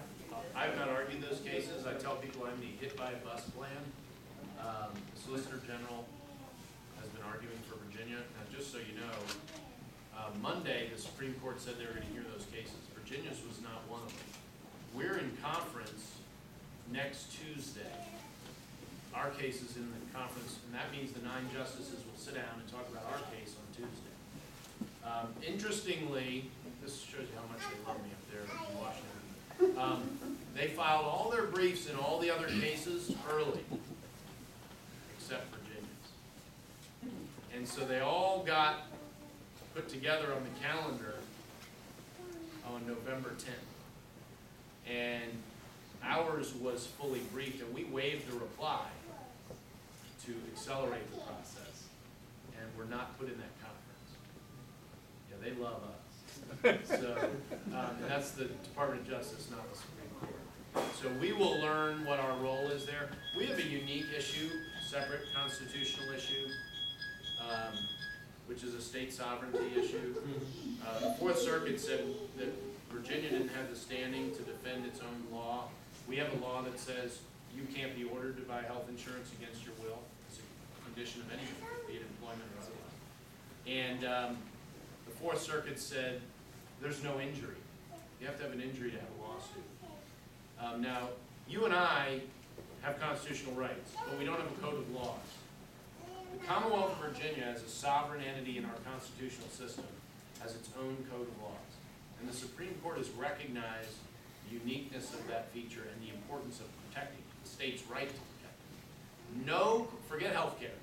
argued those cases. I tell people I'm the hit by a bus plan. The Solicitor General has been arguing for Virginia. Now, just so you know, Monday, the Supreme Court said they were going to hear those cases. Virginia's was not one of them. We're in conference next Tuesday. Our case is in the conference, and that means the 9 justices will sit down and talk about our case on Tuesday. Interestingly, this shows you how much they love me up there in Washington. They filed all their briefs in all the other cases early, except Virginia's. And so they all got put together on the calendar on November 10th. And ours was fully briefed, and we waived the reply to accelerate the process. And we're not put in that conference. Yeah, they love us. So, and that's the Department of Justice, not the Supreme Court. So we will learn what our role is there. We have a unique issue, separate constitutional issue, which is a state sovereignty issue. The Fourth Circuit said that Virginia didn't have the standing to defend its own law. We have a law that says you can't be ordered to buy health insurance against your will. It's a condition of anything, be it employment or otherwise. And the Fourth Circuit said there's no injury. You have to have an injury to have a lawsuit. Now, you and I have constitutional rights, but we don't have a code of laws. The Commonwealth of Virginia, as a sovereign entity in our constitutional system, has its own code of laws. And the Supreme Court has recognized the uniqueness of that feature and the importance of protecting the state's right to protect it. No, forget health care.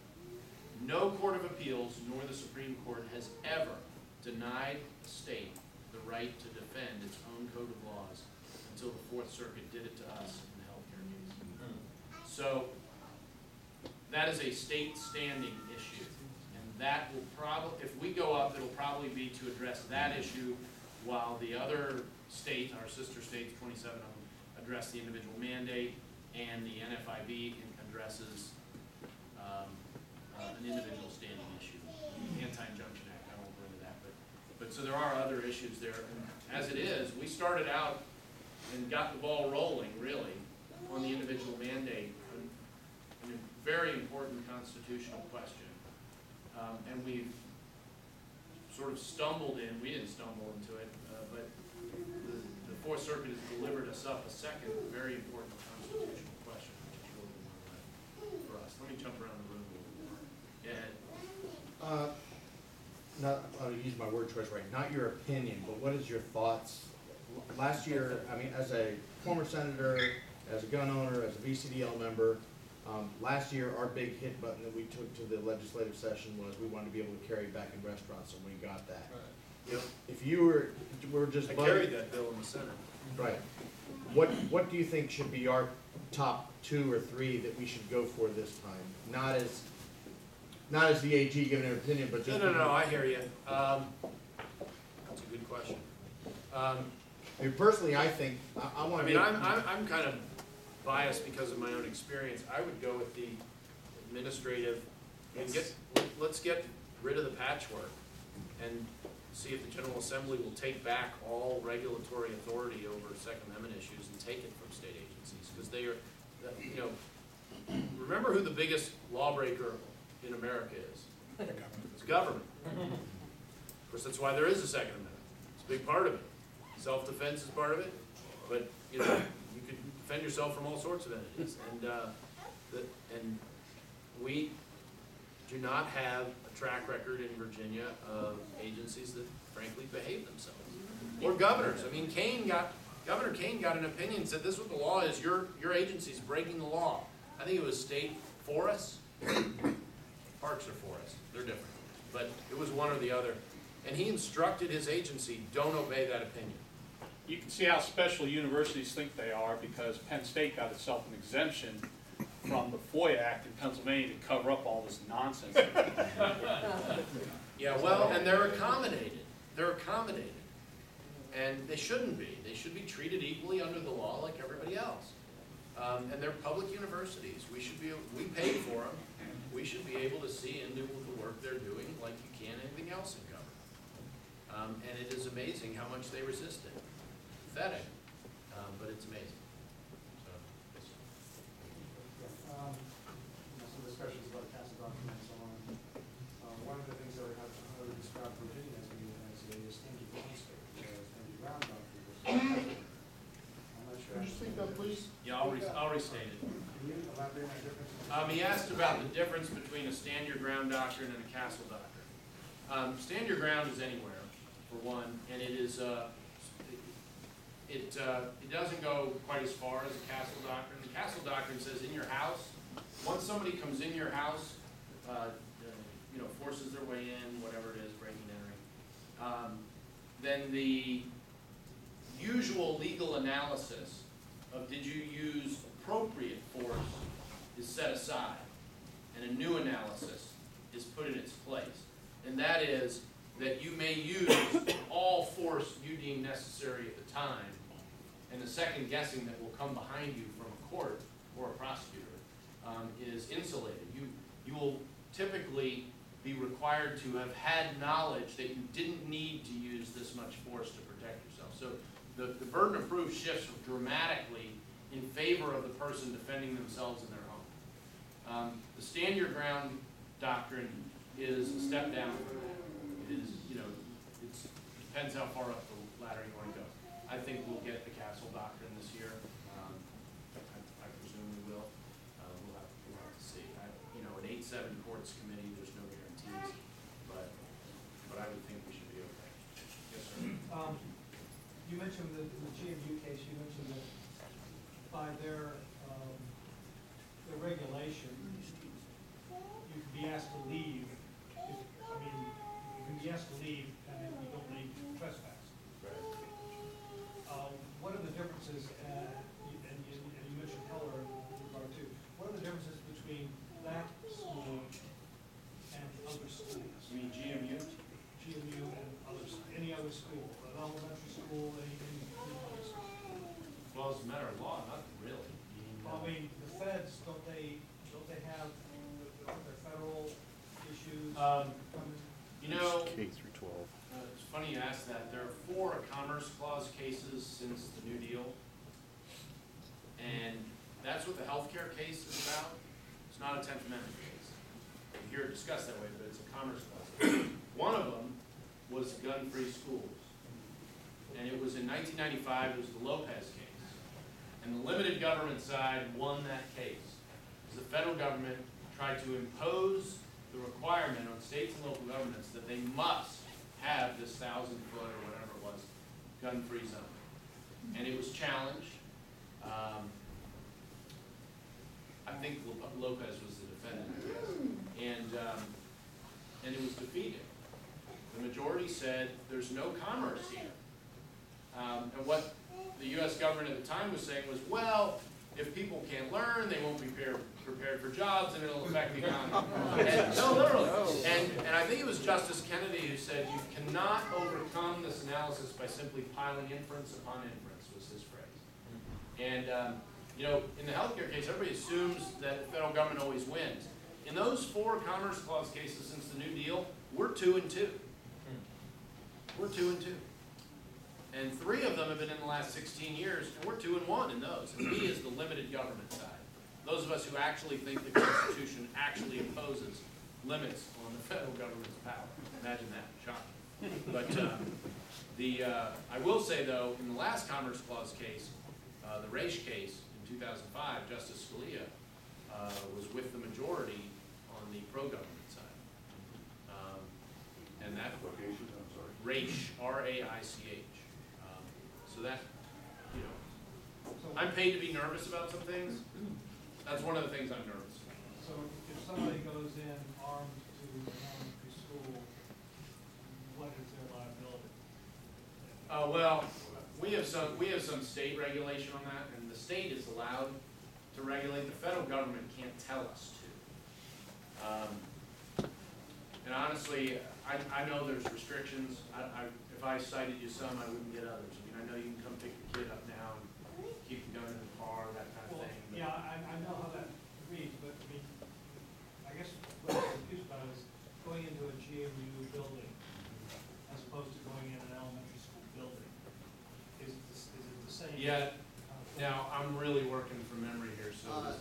No court of appeals, nor the Supreme Court, has ever denied a state the right to defend its own code of laws until the Fourth Circuit did it to us in the healthcare case. So that is a state standing issue, and that will probably, if we go up, it'll probably be to address that issue, while the other states, our sister states, 27 of them, address the individual mandate, and the NFIB addresses an individual standing issue. Anti-injunction Act, I won't go into that, but so there are other issues there. And as it is, we started out and got the ball rolling, really, on the individual mandate, a very important constitutional question. And we've sort of stumbled in, we didn't stumble into it, but the Fourth Circuit has delivered us up a second very important constitutional question, which is really one for us. Let me jump around the room a little more. Go ahead. I'll use my word choice right, not your opinion, but what is your thoughts? Last year, I mean, as a former senator, as a gun owner, as a VCDL member, last year, our big hit button that we took to the legislative session was we wanted to be able to carry back in restaurants, and we got that. Right. If you were just I carried that bill in the Senate. right, what do you think should be our top 2 or 3 that we should go for this time? Not as the AG giving an opinion, but just No, I hear you. That's a good question. I mean, personally, I think I want I to. mean, I'm kind of biased because of my own experience, I would go with the administrative, and let's get rid of the patchwork and see if the General Assembly will take back all regulatory authority over Second Amendment issues and take it from state agencies, because they are, you know, remember who the biggest lawbreaker in America is? It's government. Of course, that's why there is a Second Amendment. It's a big part of it. Self-defense is part of it, but, you know, you can defend yourself from all sorts of entities. And we do not have a track record in Virginia of agencies that frankly behave themselves. Or governors. I mean, Governor Kane got an opinion, said this is what the law is, your agency's breaking the law. I think it was state forests. Parks are forests, they're different. But it was one or the other. And he instructed his agency, don't obey that opinion. You can see how special universities think they are, because Penn State got itself an exemption from the FOIA Act in Pennsylvania to cover up all this nonsense. Yeah, well, and they're accommodated. They're accommodated. And they shouldn't be. They should be treated equally under the law like everybody else. And they're public universities. We pay for them. We should be able to see into the work they're doing like you can anything else in government. And it is amazing how much they resist it. Pathetic, but it's amazing. So, Some discussions about castle documents and so on. One of the things that we have heard described Virginia as being as a stinky ground state, stinky ground doctrine. I'm not sure. Could you speak up, please? yeah, I'll restate it. Can you elaborate on the difference? He asked about the difference between a stand your ground doctrine and a castle doctrine. Stand your ground is anywhere, for one, and it is it doesn't go quite as far as a castle doctrine. The castle doctrine says in your house, once somebody comes in your house, you know, forces their way in, whatever it is, breaking, entering, then the usual legal analysis of did you use appropriate force is set aside, and a new analysis is put in its place. And that is that you may use all force you deem necessary at the time, and the second guessing that will come behind you from a court or a prosecutor is insulated. You will typically be required to have had knowledge that you didn't need to use this much force to protect yourself. So the burden of proof shifts dramatically in favor of the person defending themselves in their home. The stand your ground doctrine is a step down from that. It is, you know, it depends how far up the ladder you want to go. I think we'll get the castle doctrine this year. I presume we will. We'll have to see. You know, an 8-7 courts committee, there's no guarantees, but I would think we should be okay. Yes, sir. You mentioned the GMU case. You mentioned that by their regulation, you can be asked to leave. You can be asked to leave, and then you don't leave trespass. Right. What are the differences? And you mentioned Heller in regard to. What are the differences between that school and other schools? You mean GMU? GMU and others, any other school, an elementary school, any other school. Well, as a matter of law, nothing really. I mean, the feds, don't they have their federal issues? You know, K through 12. it's funny you ask that. There are 4 Commerce Clause cases since the New Deal. And that's what the healthcare case is about. It's not a 10th Amendment case. You hear it discussed that way, but it's a Commerce Clause case. One of them was gun-free schools. And it was in 1995, it was the Lopez case. And the limited government side won that case. Because the federal government tried to impose the requirement on states and local governments that they must have this 1,000-foot or whatever it was gun-free zone. And it was challenged. I think Lopez was the defendant, and it was defeated. The majority said there's no commerce here. And what the U.S. government at the time was saying was, well, if people can't learn, they won't be prepared for jobs, and it'll affect the economy. No, literally. And I think it was Justice Kennedy who said, you cannot overcome this analysis by simply piling inference upon inference, was his phrase. And You know, in the healthcare case, everybody assumes that the federal government always wins. In those 4 Commerce Clause cases since the New Deal, we're 2-2. We're 2-2. And 3 of them have been in the last 16 years, and we're 2-1 in those. And we is the limited government side. Those of us who actually think the Constitution actually imposes limits on the federal government's power. Imagine that, shocking. But I will say though, in the last Commerce Clause case, the Raich case in 2005, Justice Scalia was with the majority on the pro-government side. And that Raich, R-A-I-C-H. So that, you know, I'm paid to be nervous about some things. That's one of the things I'm nervous about. So if somebody goes in armed to an elementary school, what is their liability? Well, we have some state regulation on that, and the state is allowed to regulate. The federal government can't tell us to. And honestly, I know there's restrictions. If I cited you some, I wouldn't get others. I mean, I know you can come pick the kid up now and keep the gun in the car, that kind of Well, thing. But yeah, I know how that reads, but I mean, I guess what I'm confused about is going into a GMU building as opposed to going in an elementary school building. Is it the same? Yeah. Now, I'm really working from memory here, so. I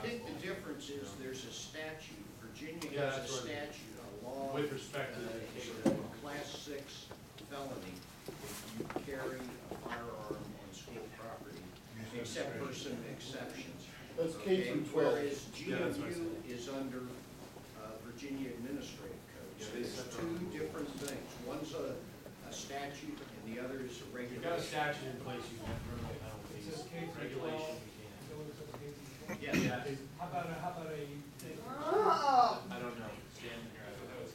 think the difference is there's a statute. Virginia Yeah, has a that's what- statute, a law. With respect to it's education. a Class 6 felony if you carry a firearm on school property, except for some exceptions. That's K Okay, through 12. Whereas Yeah, that's what I GMU is under Virginia Administrative Code. So Yeah, they there's set their 2 own rules. different things. One's a statute and the other is a You've got a regulation. statute in place, you can have criminal It penalties, says K through 12. regulation, you Is can't. that what it says, K through 12? Yeah. How about a thing? I don't know. Stan, here, I thought that was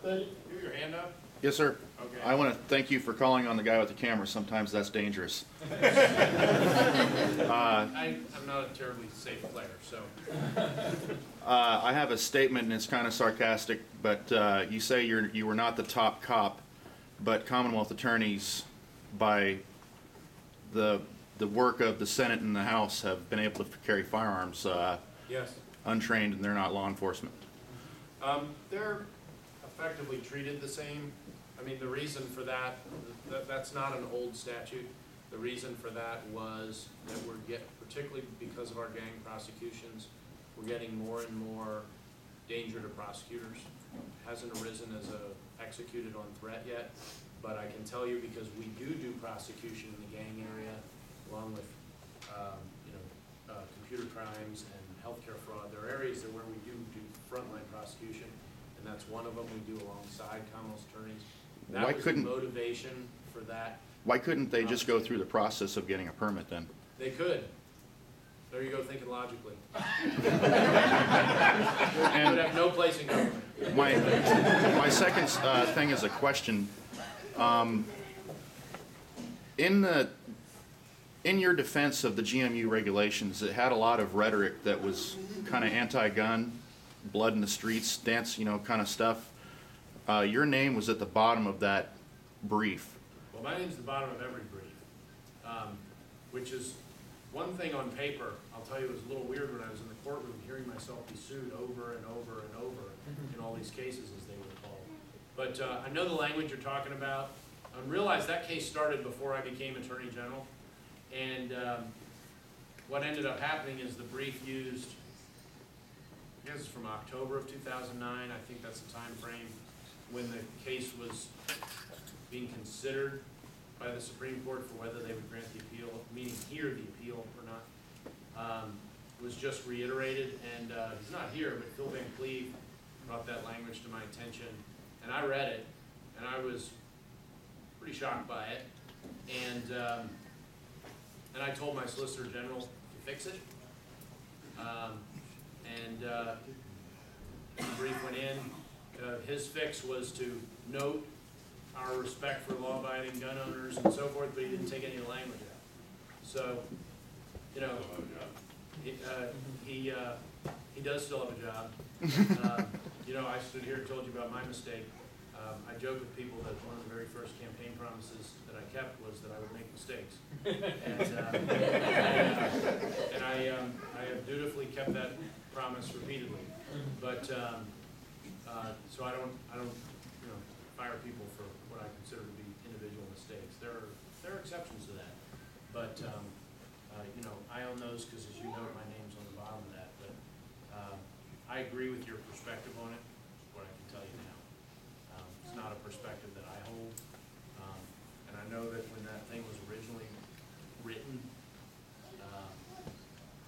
That- you have your hand up? Yes, sir. Okay. I want to thank you for calling on the guy with the camera. Sometimes that's dangerous. I'm not a terribly safe player, so. I have a statement, and it's kind of sarcastic, but you say you were not the top cop, but Commonwealth attorneys, by the work of the Senate and the House, have been able to carry firearms Yes. untrained, and they're not law enforcement. They're effectively treated the same. I mean, the reason for that, that's not an old statute. The reason for that was that particularly because of our gang prosecutions, we're getting more and more danger to prosecutors. Hasn't arisen as a executed on threat yet, but I can tell you because we do prosecution in the gang area, along with, computer crimes and healthcare fraud. There are areas where we do frontline prosecution, and that's one of them we do alongside Commonwealth attorneys. That was the motivation for that. Why couldn't they just go through the process of getting a permit then? They could. There you go, thinking logically. Would And have no place in government. my second thing is a question. In your defense of the GMU regulations, it had a lot of rhetoric that was kind of anti-gun, blood in the streets, dance, kind of stuff. Your name was at the bottom of that brief. Well, my name's the bottom of every brief, which is one thing on paper. I'll tell you, it was a little weird when I was in the courtroom hearing myself be sued over and over and over in all these cases, as they were called. But I know the language you're talking about. I realize that case started before I became Attorney General. And what ended up happening is the brief used, I guess it's from October of 2009, I think that's the time frame when the case was being considered by the Supreme Court for whether they would grant the appeal, meaning hear the appeal or not, was just reiterated. And he's not here, but Phil Van Cleve brought that language to my attention, and I read it, and I was pretty shocked by it. And I told my Solicitor General to fix it. The brief went in. His fix was to note our respect for law-abiding gun owners and so forth, but he didn't take any of the language out. So, he does still have a job. I stood here and told you about my mistake. I joke with people that one of the very first campaign promises that I kept was that I would make mistakes. And I have dutifully kept that promise repeatedly. But, so I don't, fire people for what I consider to be individual mistakes. There are exceptions to that. But, I own those because, as you know, my name's on the bottom of that. But I agree with your perspective on it, is what I can tell you now. It's not a perspective that I hold. And I know that when that thing was originally written,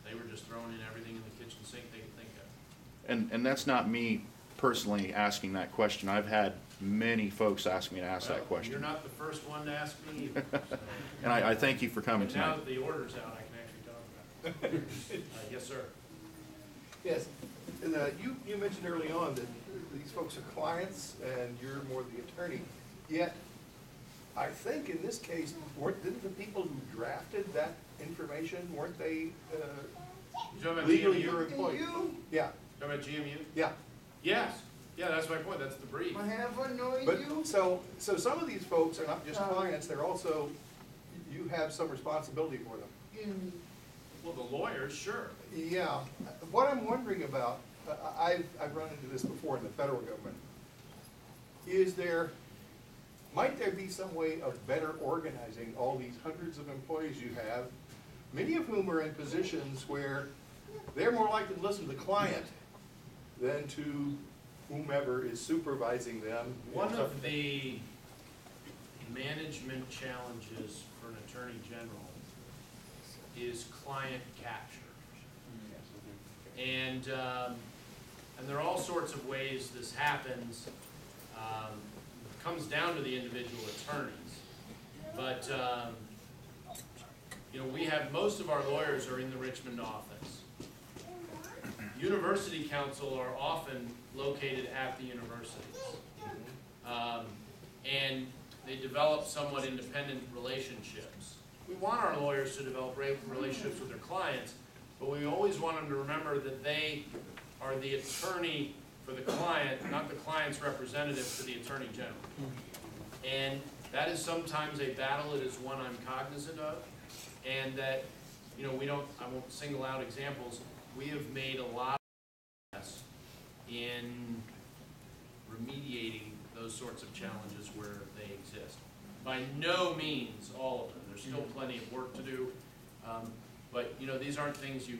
they were just throwing in everything in the kitchen sink they could think of. And that's not me personally asking that question. I've had many folks ask me to ask that question. You're not the first one to ask me either. So. And I thank you for coming But now tonight. that the order's out, I can actually talk about it. Yes, sir. Yes, and you mentioned early on that these folks are clients and you're more the attorney. Yet, I think in this case, didn't the people who drafted that information, weren't they You talking about legally GMU? your employees? Yeah, Talking about GMU? yeah. Yes. Yeah, that's my point. That's the brief. But, so some of these folks are not just clients, they're also, you have some responsibility for them. Well, the lawyers, sure. Yeah, what I'm wondering about, I've run into this before in the federal government. Might there be some way of better organizing all these hundreds of employees you have, many of whom are in positions where they're more likely to listen to the client than to whomever is supervising them? One of the management challenges for an attorney general is client capture. And there are all sorts of ways this happens. It comes down to the individual attorneys. But, we have, most of our lawyers are in the Richmond office. University counsel are often located at the universities. And they develop somewhat independent relationships. We want our lawyers to develop relationships with their clients, but we always want them to remember that they are the attorney for the client, not the client's representative to the attorney general. And that is sometimes a battle. It is one I'm cognizant of. And that, I won't single out examples. We have made a lot of progress in remediating those sorts of challenges where they exist. By no means all of them. There's still plenty of work to do. But these aren't things you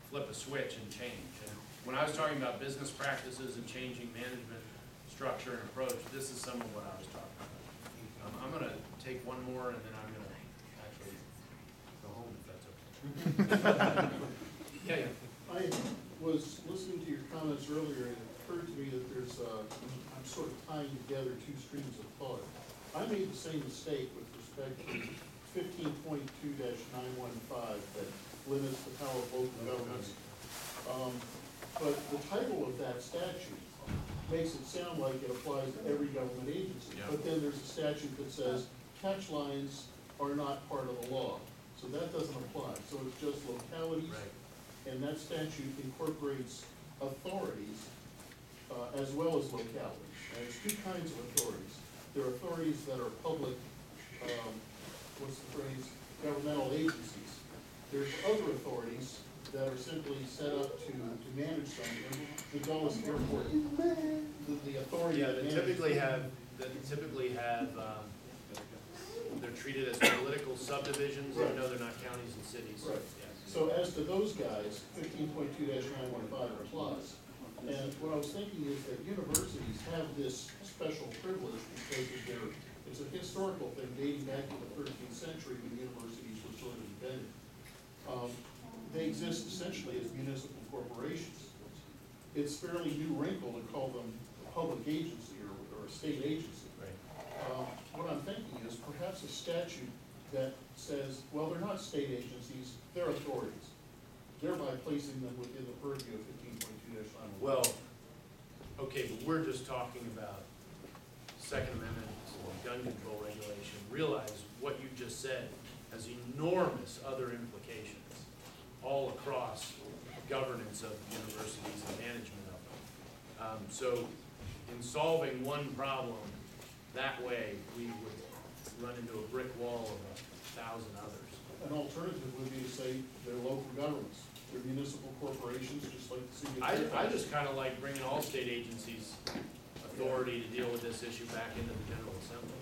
flip a switch and change. And when I was talking about business practices and changing management structure and approach, this is some of what I was talking about. I'm going to take one more, and then I'm going to actually go home, if that's okay. Yeah. I was listening to your comments earlier, and it occurred to me that I'm sort of tying together two streams of thought. I made the same mistake with respect to 15.2-915 that limits the power of local governments. But the title of that statute makes it sound like it applies to every government agency. Yeah. But then there's a statute that says catch lines are not part of the law. So that doesn't apply. So it's just localities. Right. And that statute incorporates authorities as well as localities. And there's two kinds of authorities. There are authorities that are public, governmental agencies. There's other authorities that are simply set up to manage something. The Dulles Airport, the authority. Yeah, that they manages- typically have, they're treated as political subdivisions, even though they're not counties and cities. Right. Yeah. So as to those guys, 15.2-915 applies. And what I was thinking is that universities have this special privilege because of it's a historical thing dating back to the 13th century when universities were sort of invented. They exist essentially as municipal corporations. It's fairly new wrinkle to call them a public agency or a state agency. Right. What I'm thinking is perhaps a statute that says, well, they're not state agencies, they're authorities, thereby placing them within the purview of 15.2-915. Well, okay, but we're just talking about Second Amendment gun control regulation. Realize what you just said has enormous other implications all across governance of universities and management of them. So in solving one problem that way, we would run into a brick wall of 1,000 others. An alternative would be to say they're local governments, they're municipal corporations, just like the city of I Fairfax. just kind of like bringing all state agencies' authority to deal with this issue back into the General Assembly.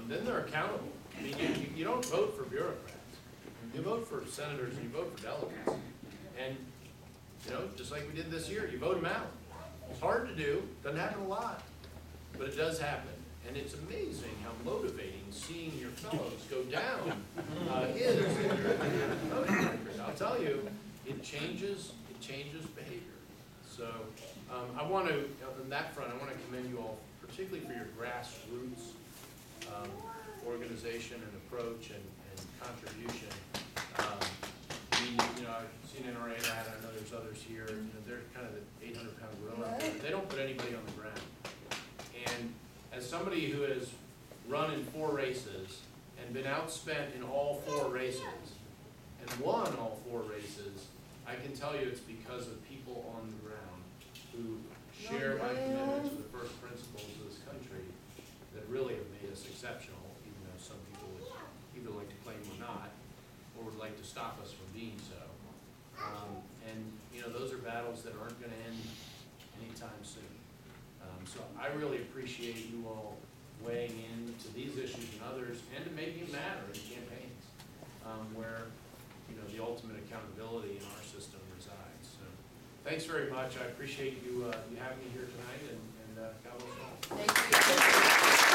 Then they're accountable. I mean, you don't vote for bureaucrats. You vote for senators and you vote for delegates. And, you know, just like we did this year, you vote them out. It's hard to do, doesn't happen a lot, but it does happen. And it's amazing how motivating seeing your fellows go down is in your voting record. I'll tell you, it changes behavior. So I want to, on that front, I want to commend you all, particularly for your grassroots organization and approach and contribution. You know, I've seen NRA, I know there's others here, you know, they're kind of the 800-pound gorilla. They don't put anybody on the ground. And as somebody who has run in 4 races and been outspent in all 4 races and won all 4 races, I can tell you it's because of people on the ground who share my commitment to the first principles of this country that really have made us exceptional, even though some people would either like to claim we're not or would like to stop us from being so. And, you know, those are battles that aren't going to end anytime soon. So I really appreciate you all weighing in to these issues and others, and to making it matter in campaigns, where, you know, the ultimate accountability in our system resides. So thanks very much. I appreciate you having me here tonight, and God bless you all. Thank you.